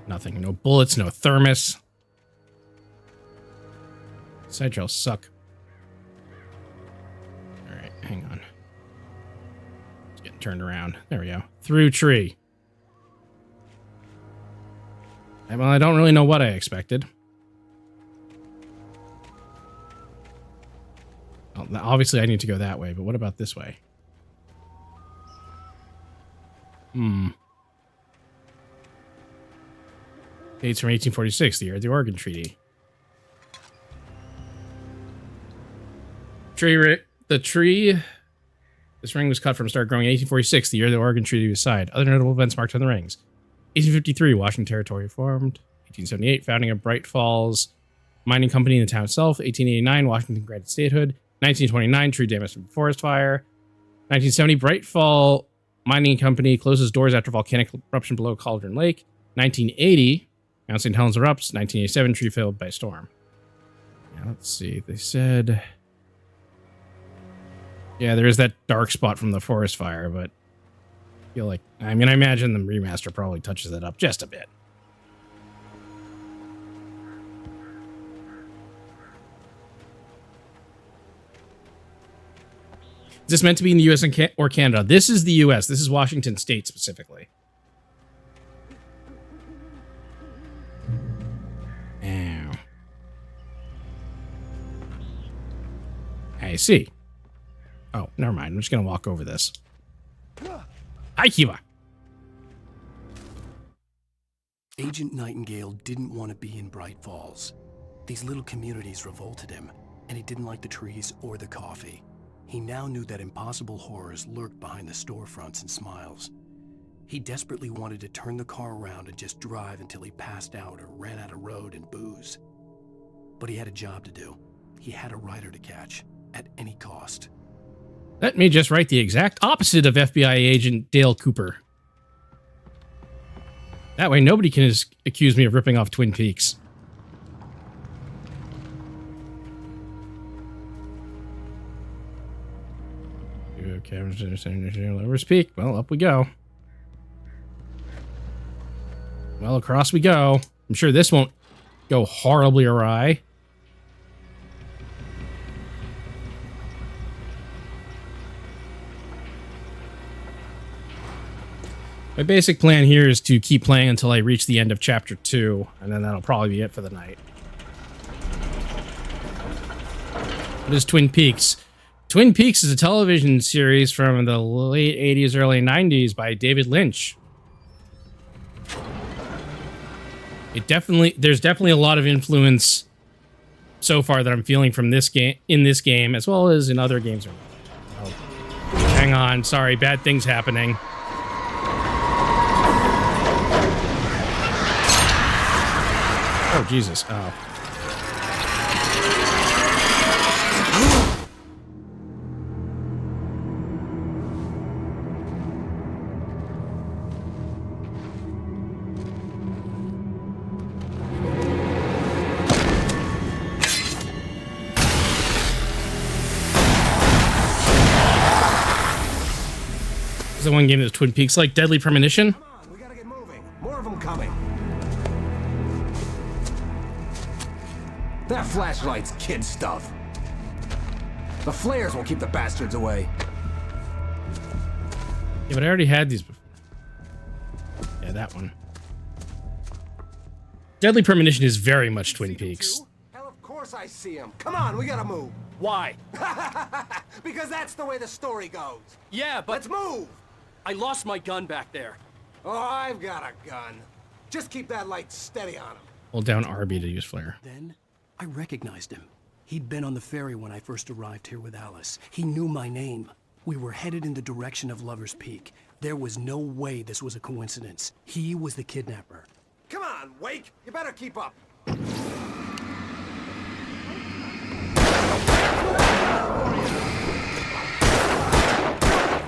Nothing. No bullets, no thermos. Side trails suck. Alright, hang on. It's getting turned around. There we go. Through tree. Well, I don't really know what I expected. Well, obviously, I need to go that way, but what about this way? Dates from 1846, the year of the Oregon Treaty. This ring was cut from start growing in 1846, the year the Oregon Treaty was signed. Other notable events marked on the rings. 1853, Washington Territory formed. 1878, founding of Bright Falls Mining Company in the town itself. 1889, Washington granted statehood. 1929, tree damage from forest fire. 1970, Bright Fall Mining Company closes doors after volcanic eruption below Cauldron Lake. 1980, Mount St. Helens erupts. 1987, tree felled by storm. Now, let's see. They said... Yeah, there is that dark spot from the forest fire, but I feel like... I mean, I imagine the remaster probably touches that up just a bit. Is this meant to be in the U.S. or Canada? This is the U.S. This is Washington State specifically. Ow. I see. Oh, never mind. I'm just going to walk over this. Hi, Kiva. Agent Nightingale didn't want to be in Bright Falls. These little communities revolted him, and he didn't like the trees or the coffee. He now knew that impossible horrors lurked behind the storefronts and smiles. He desperately wanted to turn the car around and just drive until he passed out or ran out of road and booze. But he had a job to do. He had a rider to catch, at any cost. Let me just write the exact opposite of FBI agent Dale Cooper. That way nobody can accuse me of ripping off Twin Peaks. Okay, Lover's Peak. Well, up we go. Well, across we go. I'm sure this won't go horribly awry. My basic plan here is to keep playing until I reach the end of Chapter 2, and then that'll probably be it for the night. What is Twin Peaks? Twin Peaks is a television series from the late 80s, early 90s by David Lynch. There's definitely a lot of influence so far that I'm feeling from this game, as well as in other games. Oh, hang on, sorry, bad things happening. Oh, Jesus. Oh. Is the one game that's Twin Peaks like Deadly Premonition? More of them coming. That flashlight's kid stuff. The flares will keep the bastards away. Yeah, but I already had these before. Yeah, that one. Deadly Premonition is very much Twin Peaks. Hell, of course I see him. Come on, we gotta move. Why? Because that's the way the story goes. Yeah, but... Let's move! I lost my gun back there. Oh, I've got a gun. Just keep that light steady on him. Hold down RB to use flare. Then I recognized him. He'd been on the ferry when I first arrived here with Alice. He knew my name. We were headed in the direction of Lover's Peak. There was no way this was a coincidence. He was the kidnapper. Come on, Wake. You better keep up.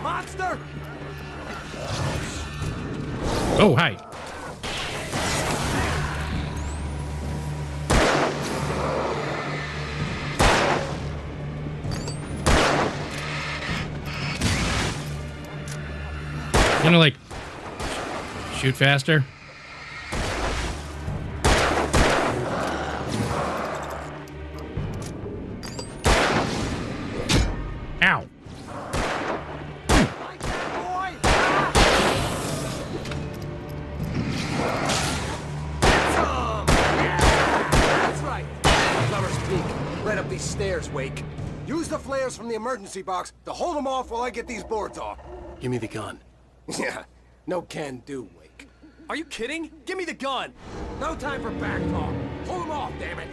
Monster! Oh, hi. Gonna like shoot faster. Ow. That's right. Lover's Peak. Right up these stairs, Wake. Use the flares from the emergency box to hold them off while I get these boards off. Give me the gun. Yeah, no can do, Wake. Are you kidding? Give me the gun! No time for back talk. Hold them off, damn it.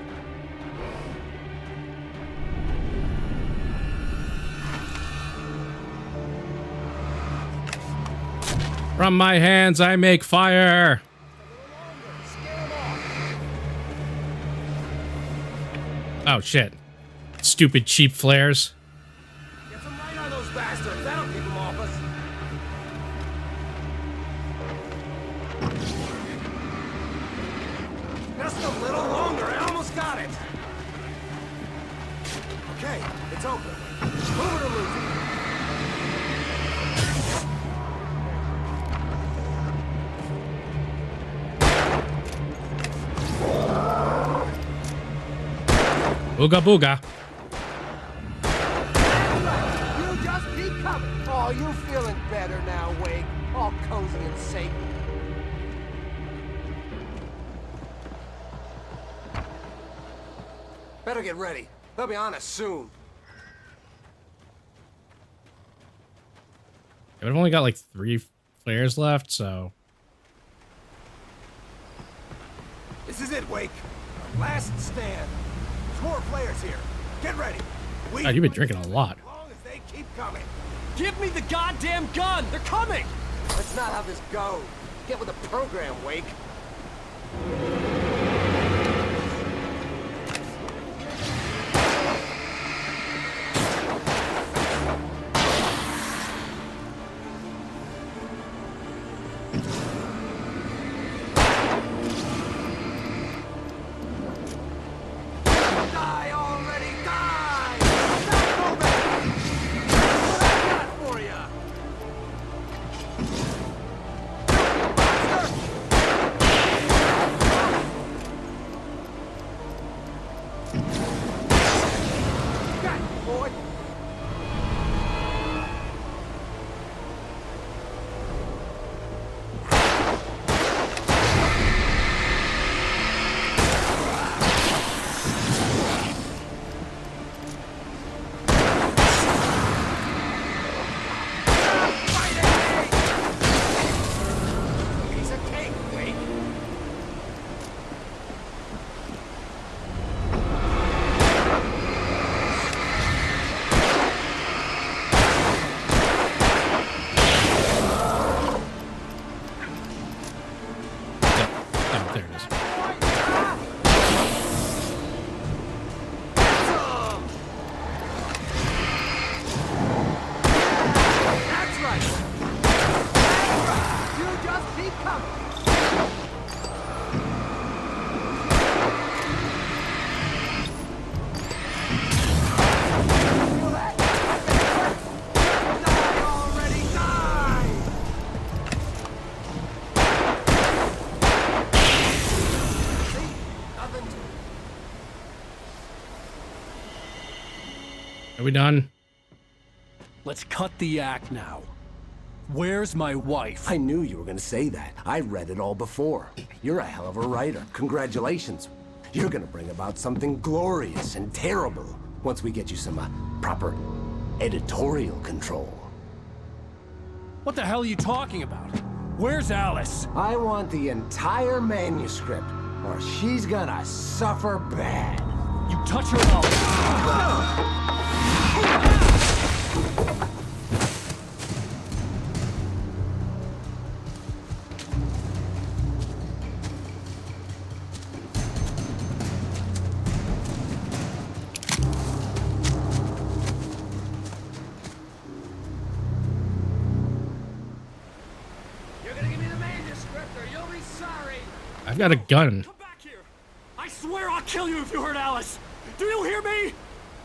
From my hands, I make fire. Oh, shit. Stupid cheap flares. Get some light on those bastards. That'll keep them off us. Just a little longer. I almost got it. Okay, it's open. Move it or lose it. Booga booga. You just keep coming. Oh, you feeling better now, Wake. All cozy and safe. Better get ready. They'll be on us soon. Yeah, we've only got like 3 flares left, so. This is it, Wake. Last stand. There's more flares here. Get ready. God, you've been drinking a lot. As long as they keep coming. Give me the goddamn gun! They're coming! That's not how this goes. Get with the program, Wake. Die already, die! Stop moving! What I got for ya? Got you, boy. Are we done? Let's cut the act now. Where's my wife? I knew you were gonna say that. I read it all before. You're a hell of a writer. Congratulations. You're gonna bring about something glorious and terrible once we get you some proper editorial control. What the hell are you talking about? Where's Alice? I want the entire manuscript, or she's gonna suffer bad. You touch her and I'll... I've got a gun. I swear I'll kill you if you hurt Alice! Do you hear me?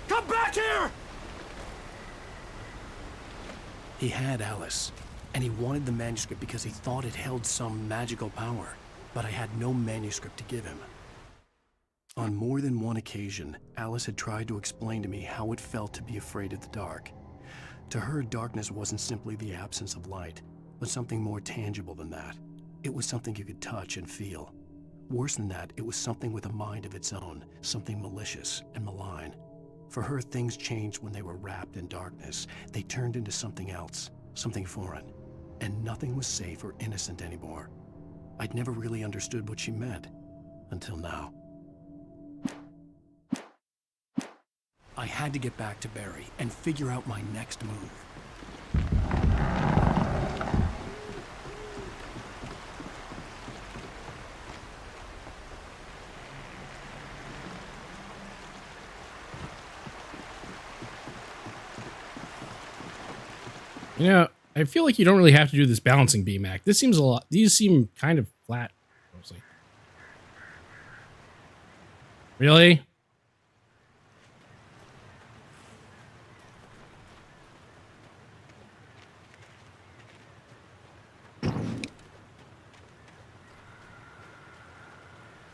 Come back here! He had Alice, and he wanted the manuscript because he thought it held some magical power, but I had no manuscript to give him. On more than one occasion, Alice had tried to explain to me how it felt to be afraid of the dark. To her, darkness wasn't simply the absence of light, but something more tangible than that. It was something you could touch and feel. Worse than that, it was something with a mind of its own, something malicious and malign. For her, things changed when they were wrapped in darkness. They turned into something else, something foreign, and nothing was safe or innocent anymore. I'd never really understood what she meant, until now. I had to get back to Barry and figure out my next move. You know, I feel like you don't really have to do this balancing beam act. This seems a lot. These seem kind of flat, mostly. Really?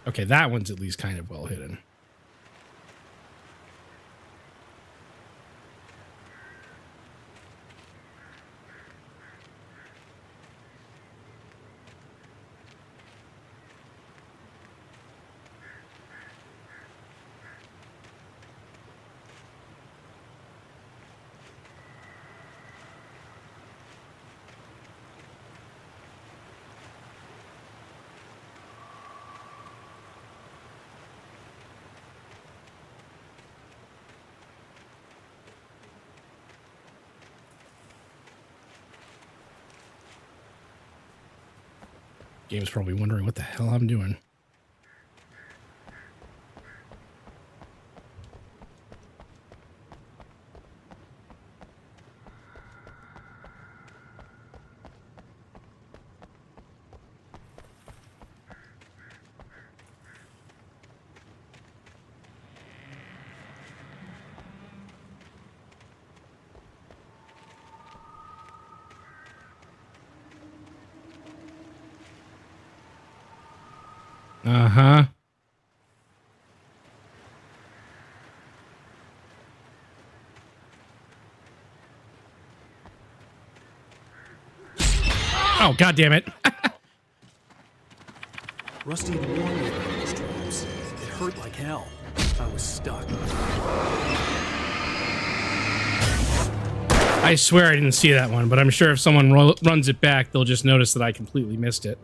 Okay, that one's at least kind of well hidden. Game's probably wondering what the hell I'm doing. Uh-huh. Oh, God damn it. Rusty had warned me about these traps. It hurt like hell. I was stuck. I swear I didn't see that one, but I'm sure if someone runs it back, they'll just notice that I completely missed it.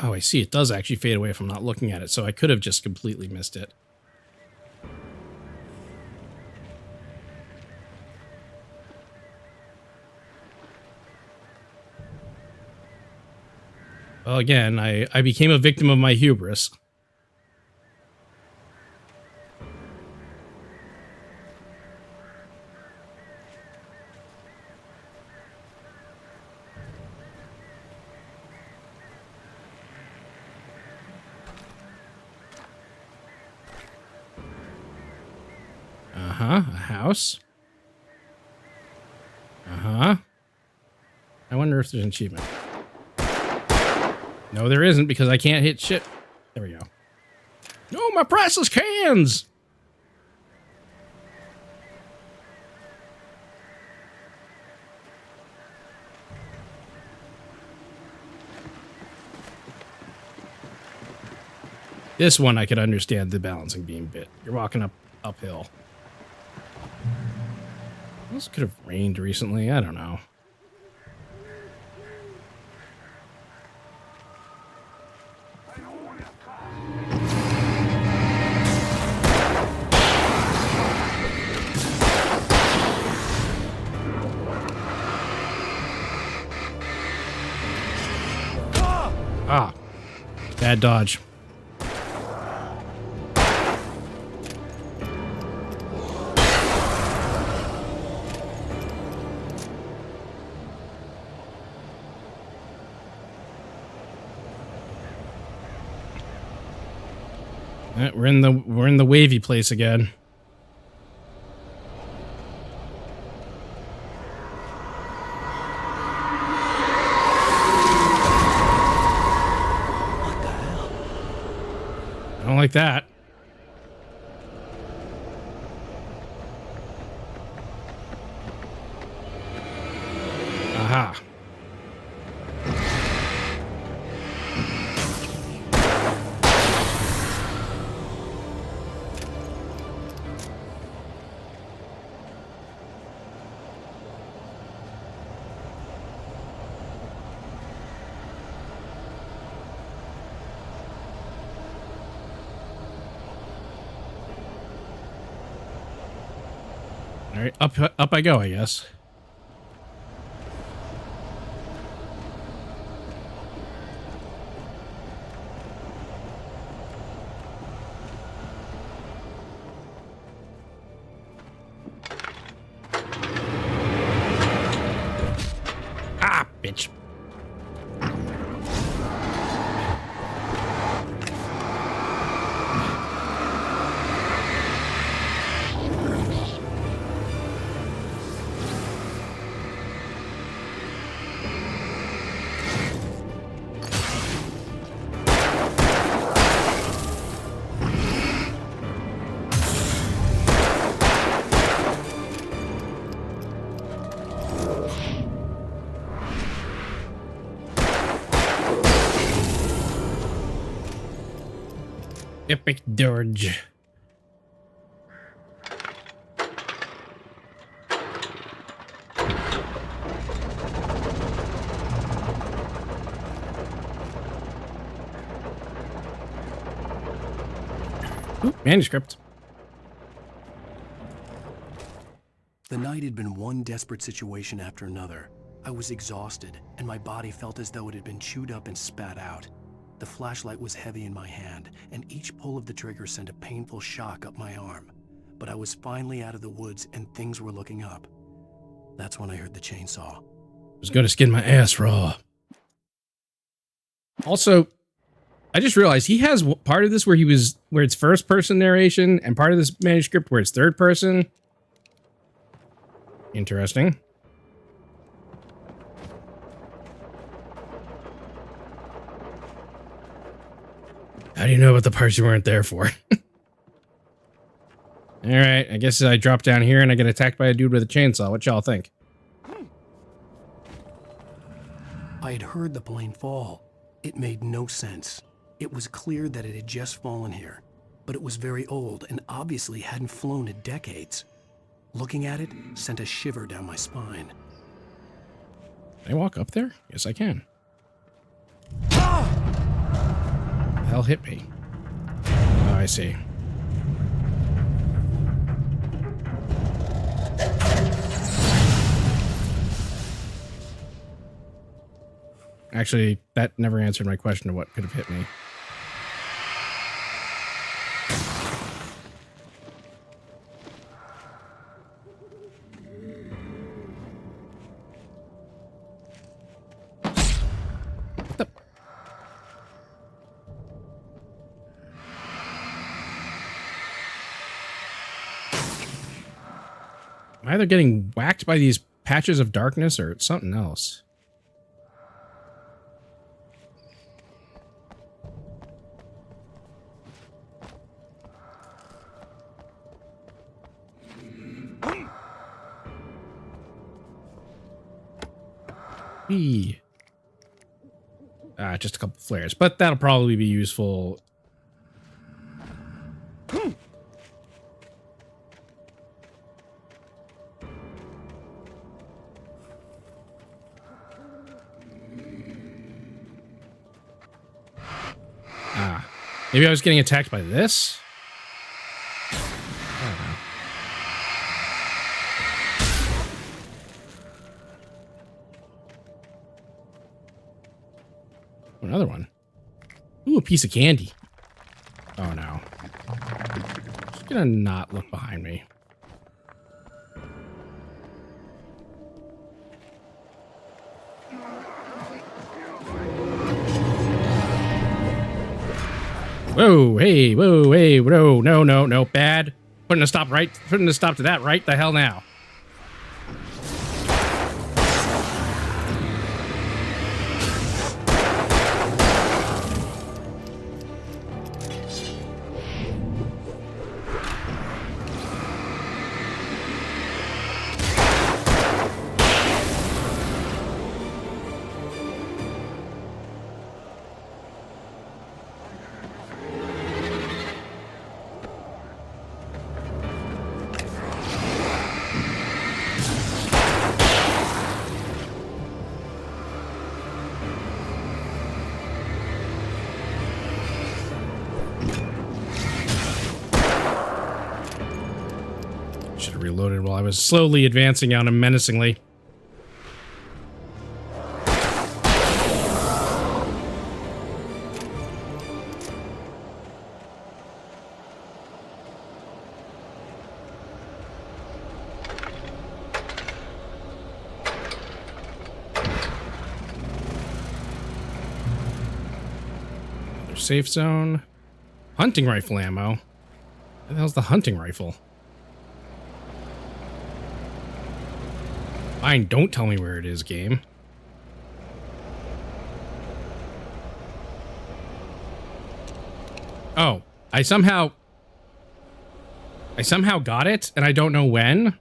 Oh, I see. It does actually fade away if I'm not looking at it, so I could have just completely missed it. Well, again, I became a victim of my hubris. Uh-huh, a house. Uh-huh. I wonder if there's an achievement. No, there isn't, because I can't hit shit. There we go. No, my priceless cans! This one I could understand the balancing beam bit. You're walking uphill. This could have rained recently. I don't know. Ah, bad dodge. We're in the wavy place again. What the hell? I don't like that. Aha. All right, up I go, I guess. Ah, bitch. Epic dirge. Ooh, manuscript. The night had been one desperate situation after another. I was exhausted, and my body felt as though it had been chewed up and spat out. The flashlight was heavy in my hand, and each pull of the trigger sent a painful shock up my arm. But I was finally out of the woods, and things were looking up. That's when I heard the chainsaw. I was going to skin my ass raw. Also, I just realized he has part of this where it's first person narration, and part of this manuscript where it's third person. Interesting. How do you know about the parts you weren't there for? Alright, I guess I drop down here and I get attacked by a dude with a chainsaw. What y'all think? I had heard the plane fall. It made no sense. It was clear that it had just fallen here, but it was very old and obviously hadn't flown in decades. Looking at it sent a shiver down my spine. Can I walk up there? Yes, I can. The hell hit me? Oh, I see. Actually, that never answered my question of what could have hit me. I'm either getting whacked by these patches of darkness or it's something else. Just a couple flares, but that'll probably be useful. Maybe I was getting attacked by this? I don't know. Another one. Ooh, a piece of candy. Oh no. Just gonna not look behind me. Whoa, hey, whoa, hey, whoa, no, bad. Putting a stop to that right the hell now. Should have reloaded while I was slowly advancing on him menacingly. Another safe zone. Hunting rifle ammo. Where the hell's the hunting rifle? Fine, don't tell me where it is, game. Oh, I somehow got it, and I don't know when.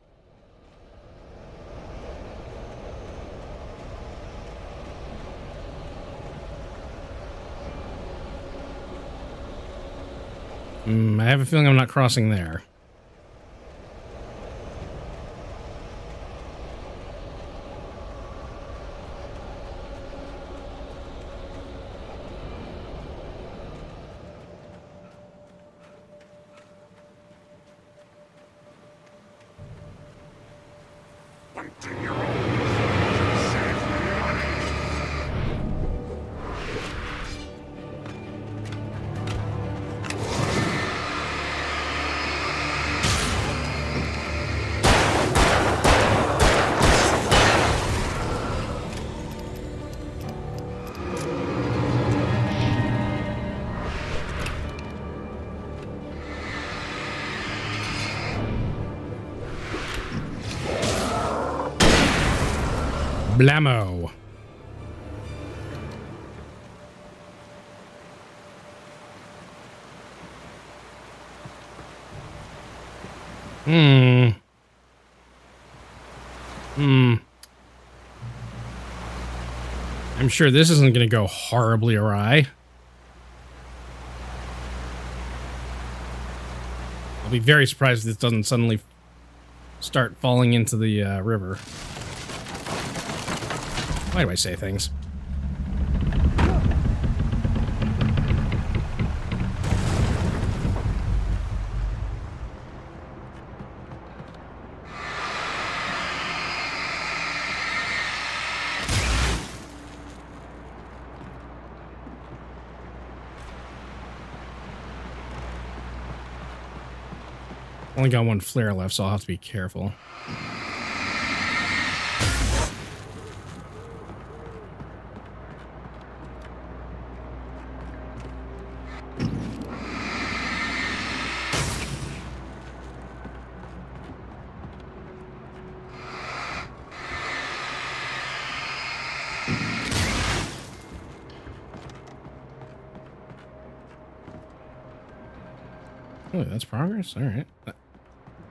I have a feeling I'm not crossing there. Blammo. I'm sure this isn't going to go horribly awry. I'll be very surprised if this doesn't suddenly start falling into the river. Why do I say things? Only got one flare left, so I'll have to be careful. Oh, that's progress? All right.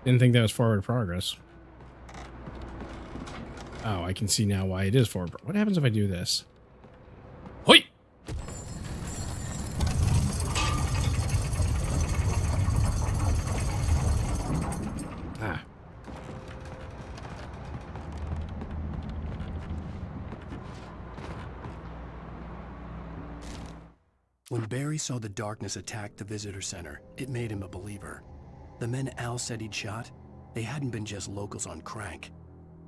Didn't think that was forward progress. Oh, I can see now why it is forward. What happens if I do this? Hoi! Ah. When Barry saw the darkness attack the visitor center, it made him a believer. The men Al said he'd shot, they hadn't been just locals on crank.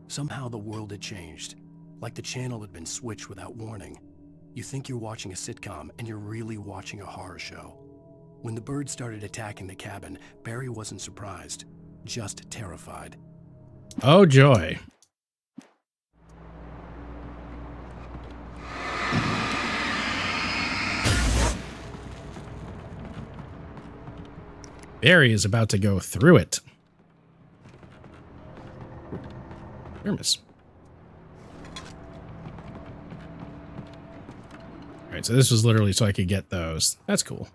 Somehow the world had changed, like the channel had been switched without warning. You think you're watching a sitcom, and you're really watching a horror show. When the birds started attacking the cabin, Barry wasn't surprised, just terrified. Oh, joy. Barry is about to go through it. Hermes. All right, so this was literally so I could get those. That's cool.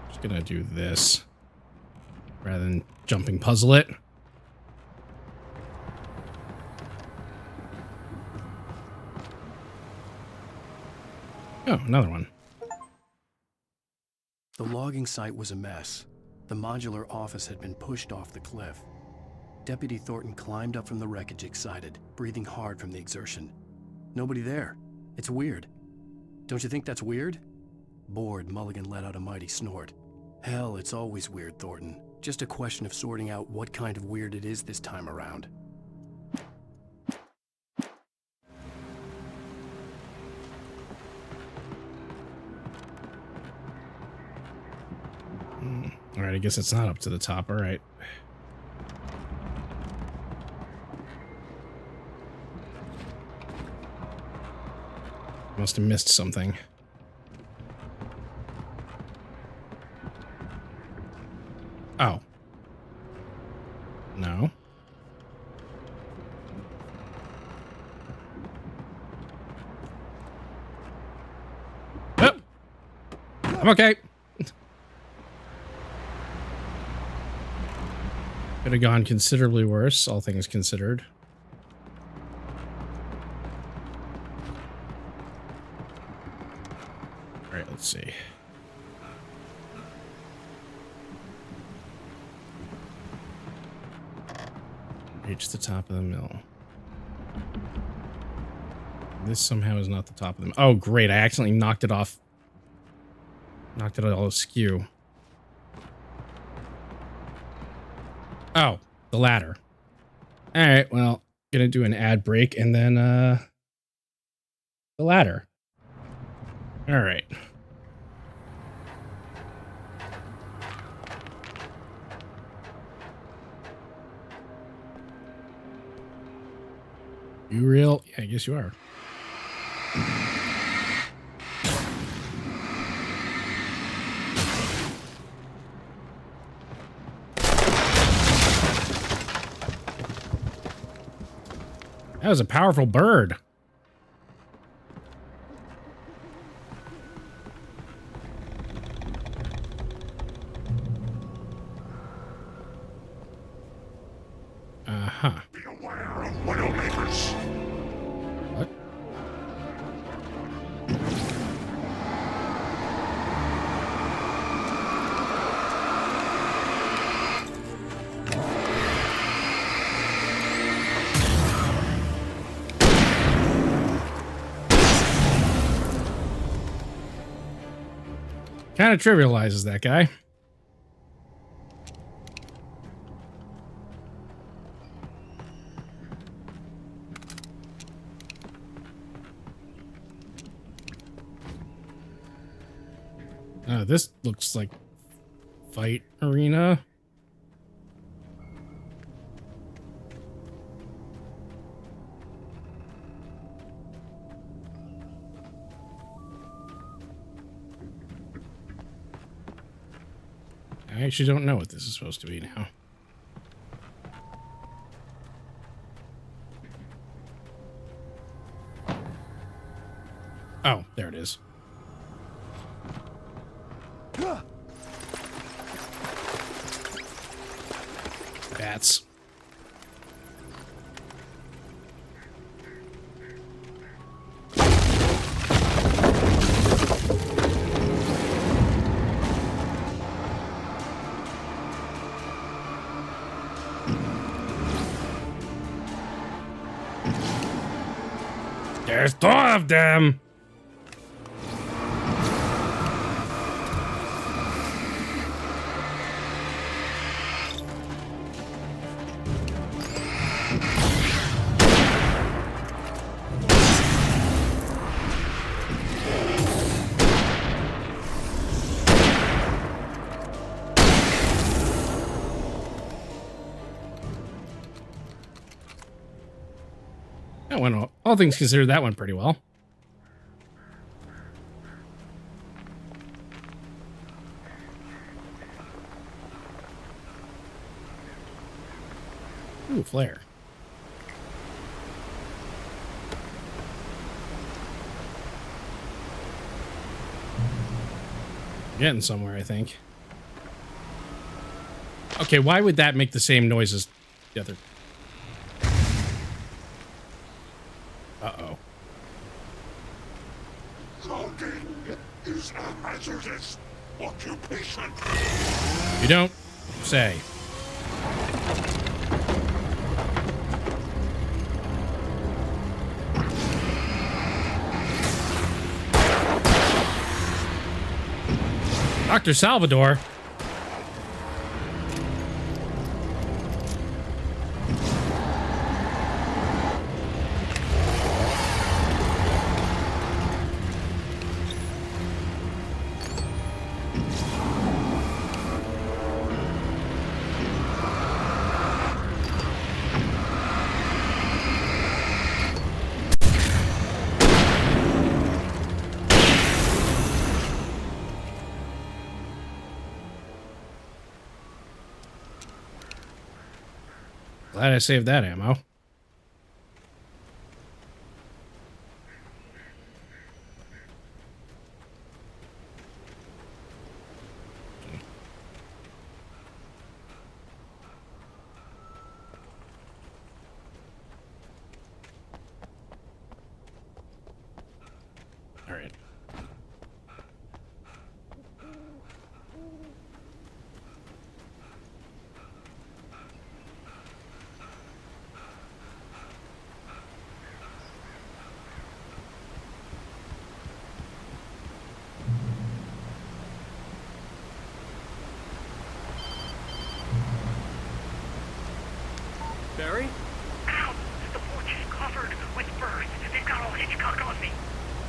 Just gonna do this rather than jumping puzzle it. Oh, another one. The logging site was a mess. The modular office had been pushed off the cliff. Deputy Thornton climbed up from the wreckage excited, breathing hard from the exertion. Nobody there. It's weird. Don't you think that's weird? Bored, Mulligan let out a mighty snort. Hell, it's always weird, Thornton. Just a question of sorting out what kind of weird it is this time around. All right, I guess it's not up to the top. All right. Must have missed something. Oh. No. Oh. I'm okay. Could have gone considerably worse, all things considered. All right, let's see. Reach the top of the mill. This somehow is not the top of the mill. Oh, great. I accidentally knocked it off. Knocked it all askew. Oh, the ladder. All right, well, gonna do an ad break and then the ladder. All right. You real? Yeah, I guess you are. That was a powerful bird. Uh-huh. Beware of Widowmakers. What? Kind of trivializes that guy. This looks like fight arena. I actually don't know what this is supposed to be now. Oh, there it is. Bats. There's 2 of them. That went, all things considered, that went pretty well. Ooh, flare. Getting somewhere, I think. Okay, why would that make the same noise as the other? Uh-oh. Logging is a hazardous occupation. You don't say. Dr. Salvador. Glad I saved that ammo. All right. Barry? Ow! The porch is covered with birds. They've got all Hitchcock on me.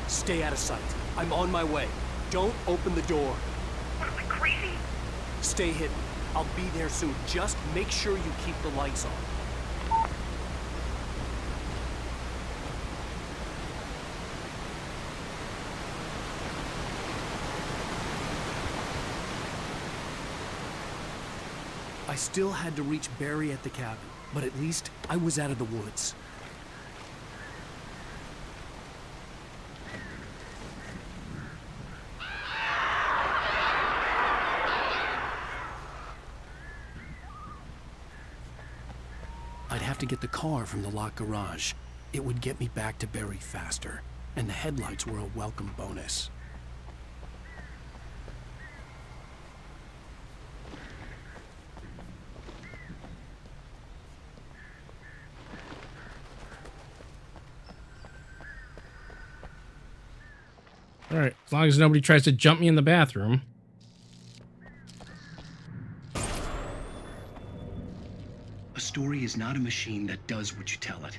Stay out of sight. I'm on my way. Don't open the door. What am I, crazy? Stay hidden. I'll be there soon. Just make sure you keep the lights on. I still had to reach Barry at the cabin, but at least I was out of the woods. I'd have to get the car from the locked garage. It would get me back to Barry faster, and the headlights were a welcome bonus. All right, as long as nobody tries to jump me in the bathroom. A story is not a machine that does what you tell it.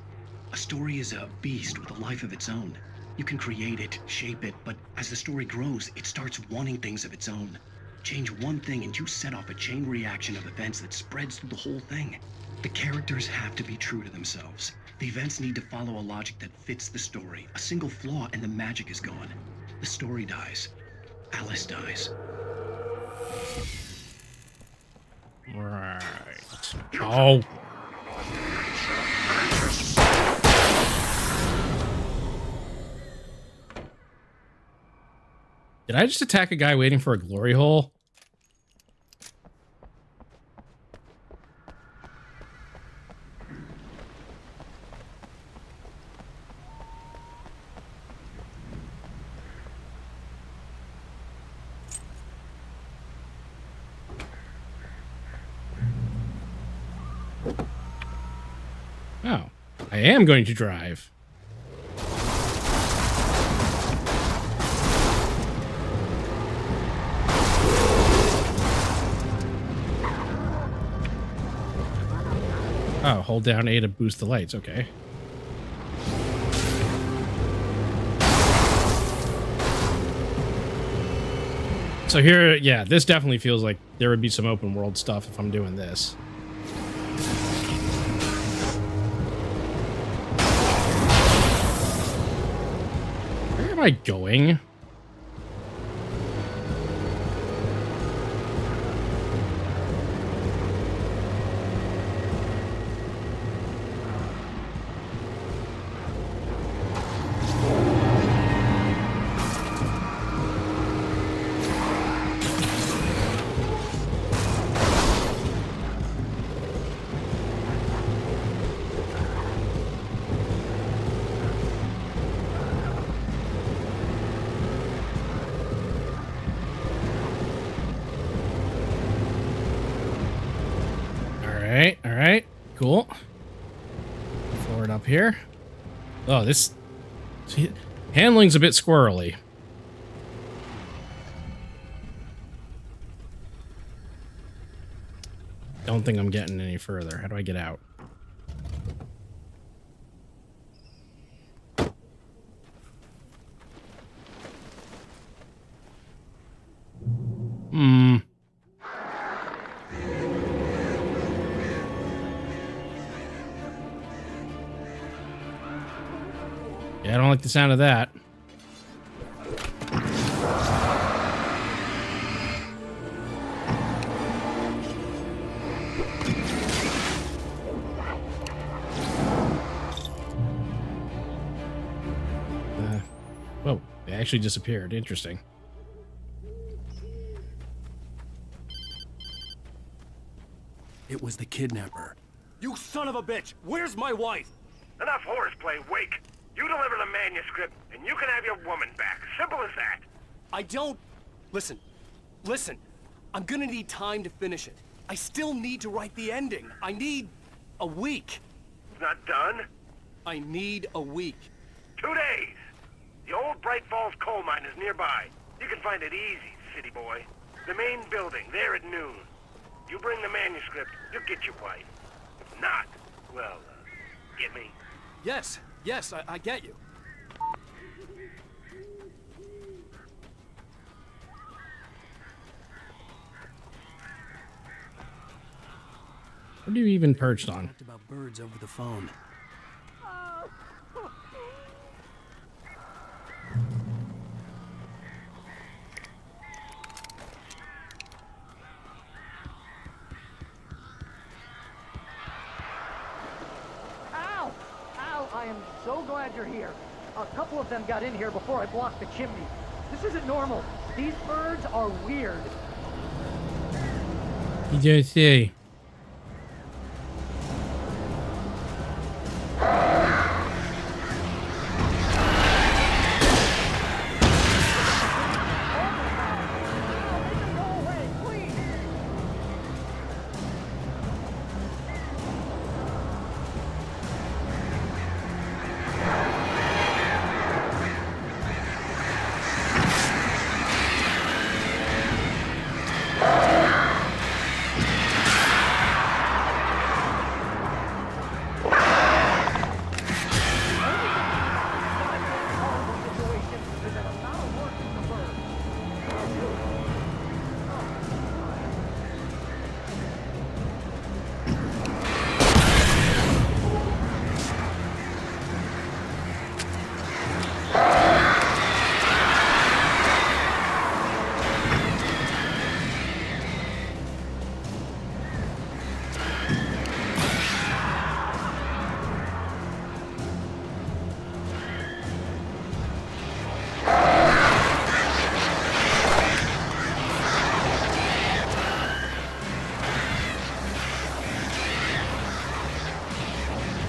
A story is a beast with a life of its own. You can create it, shape it, but as the story grows, it starts wanting things of its own. Change one thing and you set off a chain reaction of events that spreads through the whole thing. The characters have to be true to themselves. The events need to follow a logic that fits the story. A single flaw and the magic is gone. The story dies. Alice dies. Right. Oh. Did I just attack a guy waiting for a glory hole? Oh, I am going to drive. Oh, hold down A to boost the lights. Okay. So here, yeah, this definitely feels like there would be some open world stuff if I'm doing this. Where am I going? All right, cool. Forward up here. Oh, this handling's a bit squirrely. Don't think I'm getting any further. How do I get out? Hmm. Yeah, I don't like the sound of that. Whoa, they actually disappeared. Interesting. It was the kidnapper. You son of a bitch! Where's my wife? Enough horseplay, Wake. You deliver the manuscript, and you can have your woman back. Simple as that. I don't... Listen. I'm gonna need time to finish it. I still need to write the ending. I need a week. It's not done? I need a week. 2 days. The old Bright Falls coal mine is nearby. You can find it easy, city boy. The main building, there at noon. You bring the manuscript, you'll get your wife. If not, well, get me? Yes, I get you. What are you even perched on? Talked about birds over the phone. Ow! Ow! I am so glad you're here. A couple of them got in here before I blocked the chimney. This isn't normal. These birds are weird. You don't say.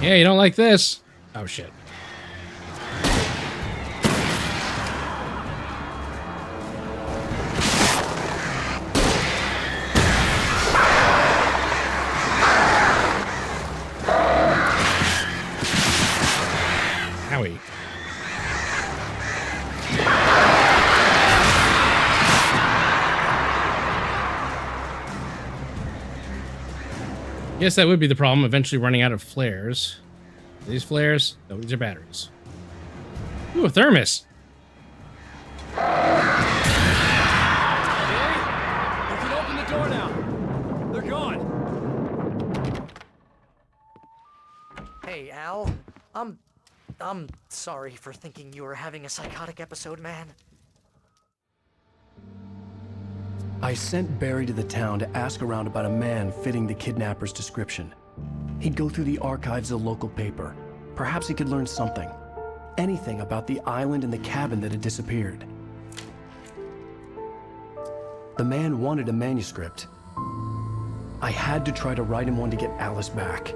Yeah, you don't like this? Oh, shit. Howie. Yes, that would be the problem, eventually running out of flares. These flares? No, these are batteries. Ooh, a thermos. You can open the door now. They're gone. Hey, Al. I'm sorry for thinking you were having a psychotic episode, man. I sent Barry to the town to ask around about a man fitting the kidnapper's description. He'd go through the archives of the local paper. Perhaps he could learn something. Anything about the island and the cabin that had disappeared. The man wanted a manuscript. I had to try to write him one to get Alice back.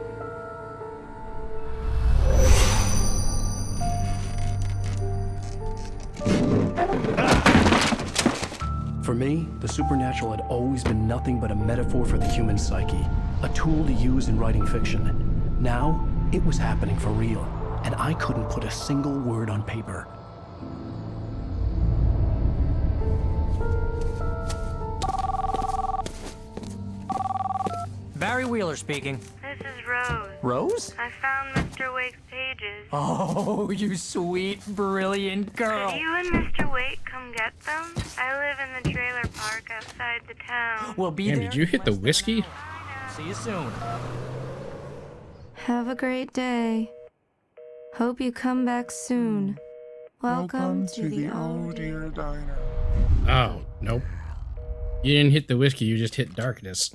For me, the supernatural had always been nothing but a metaphor for the human psyche, a tool to use in writing fiction. Now, it was happening for real, and I couldn't put a single word on paper. Barry Wheeler speaking. This is Rose. Rose? I found Mr. Wake's pages. Oh, you sweet, brilliant girl. Could you and Mr. Wake come get them? I live in the trailer park outside the town. We'll be Damn, there. did you hit the whiskey? See you soon. Have a great day. Hope you come back soon. Welcome to the old dear diner. Oh, nope. You didn't hit the whiskey, you just hit darkness.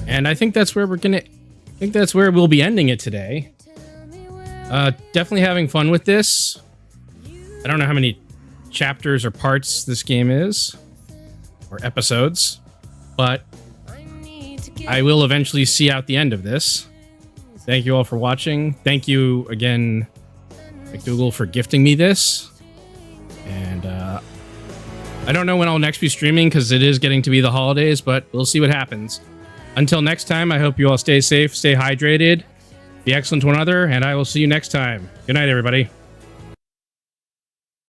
And I think that's where we'll be ending it today. Definitely having fun with this. I don't know how many chapters or parts this game is, or episodes, but I will eventually see out the end of this. Thank you all for watching. Thank you again, McDougal, for gifting me this. And I don't know when I'll next be streaming because it is getting to be the holidays, but we'll see what happens. Until next time, I hope you all stay safe, stay hydrated, be excellent to one another, and I will see you next time. Good night, everybody.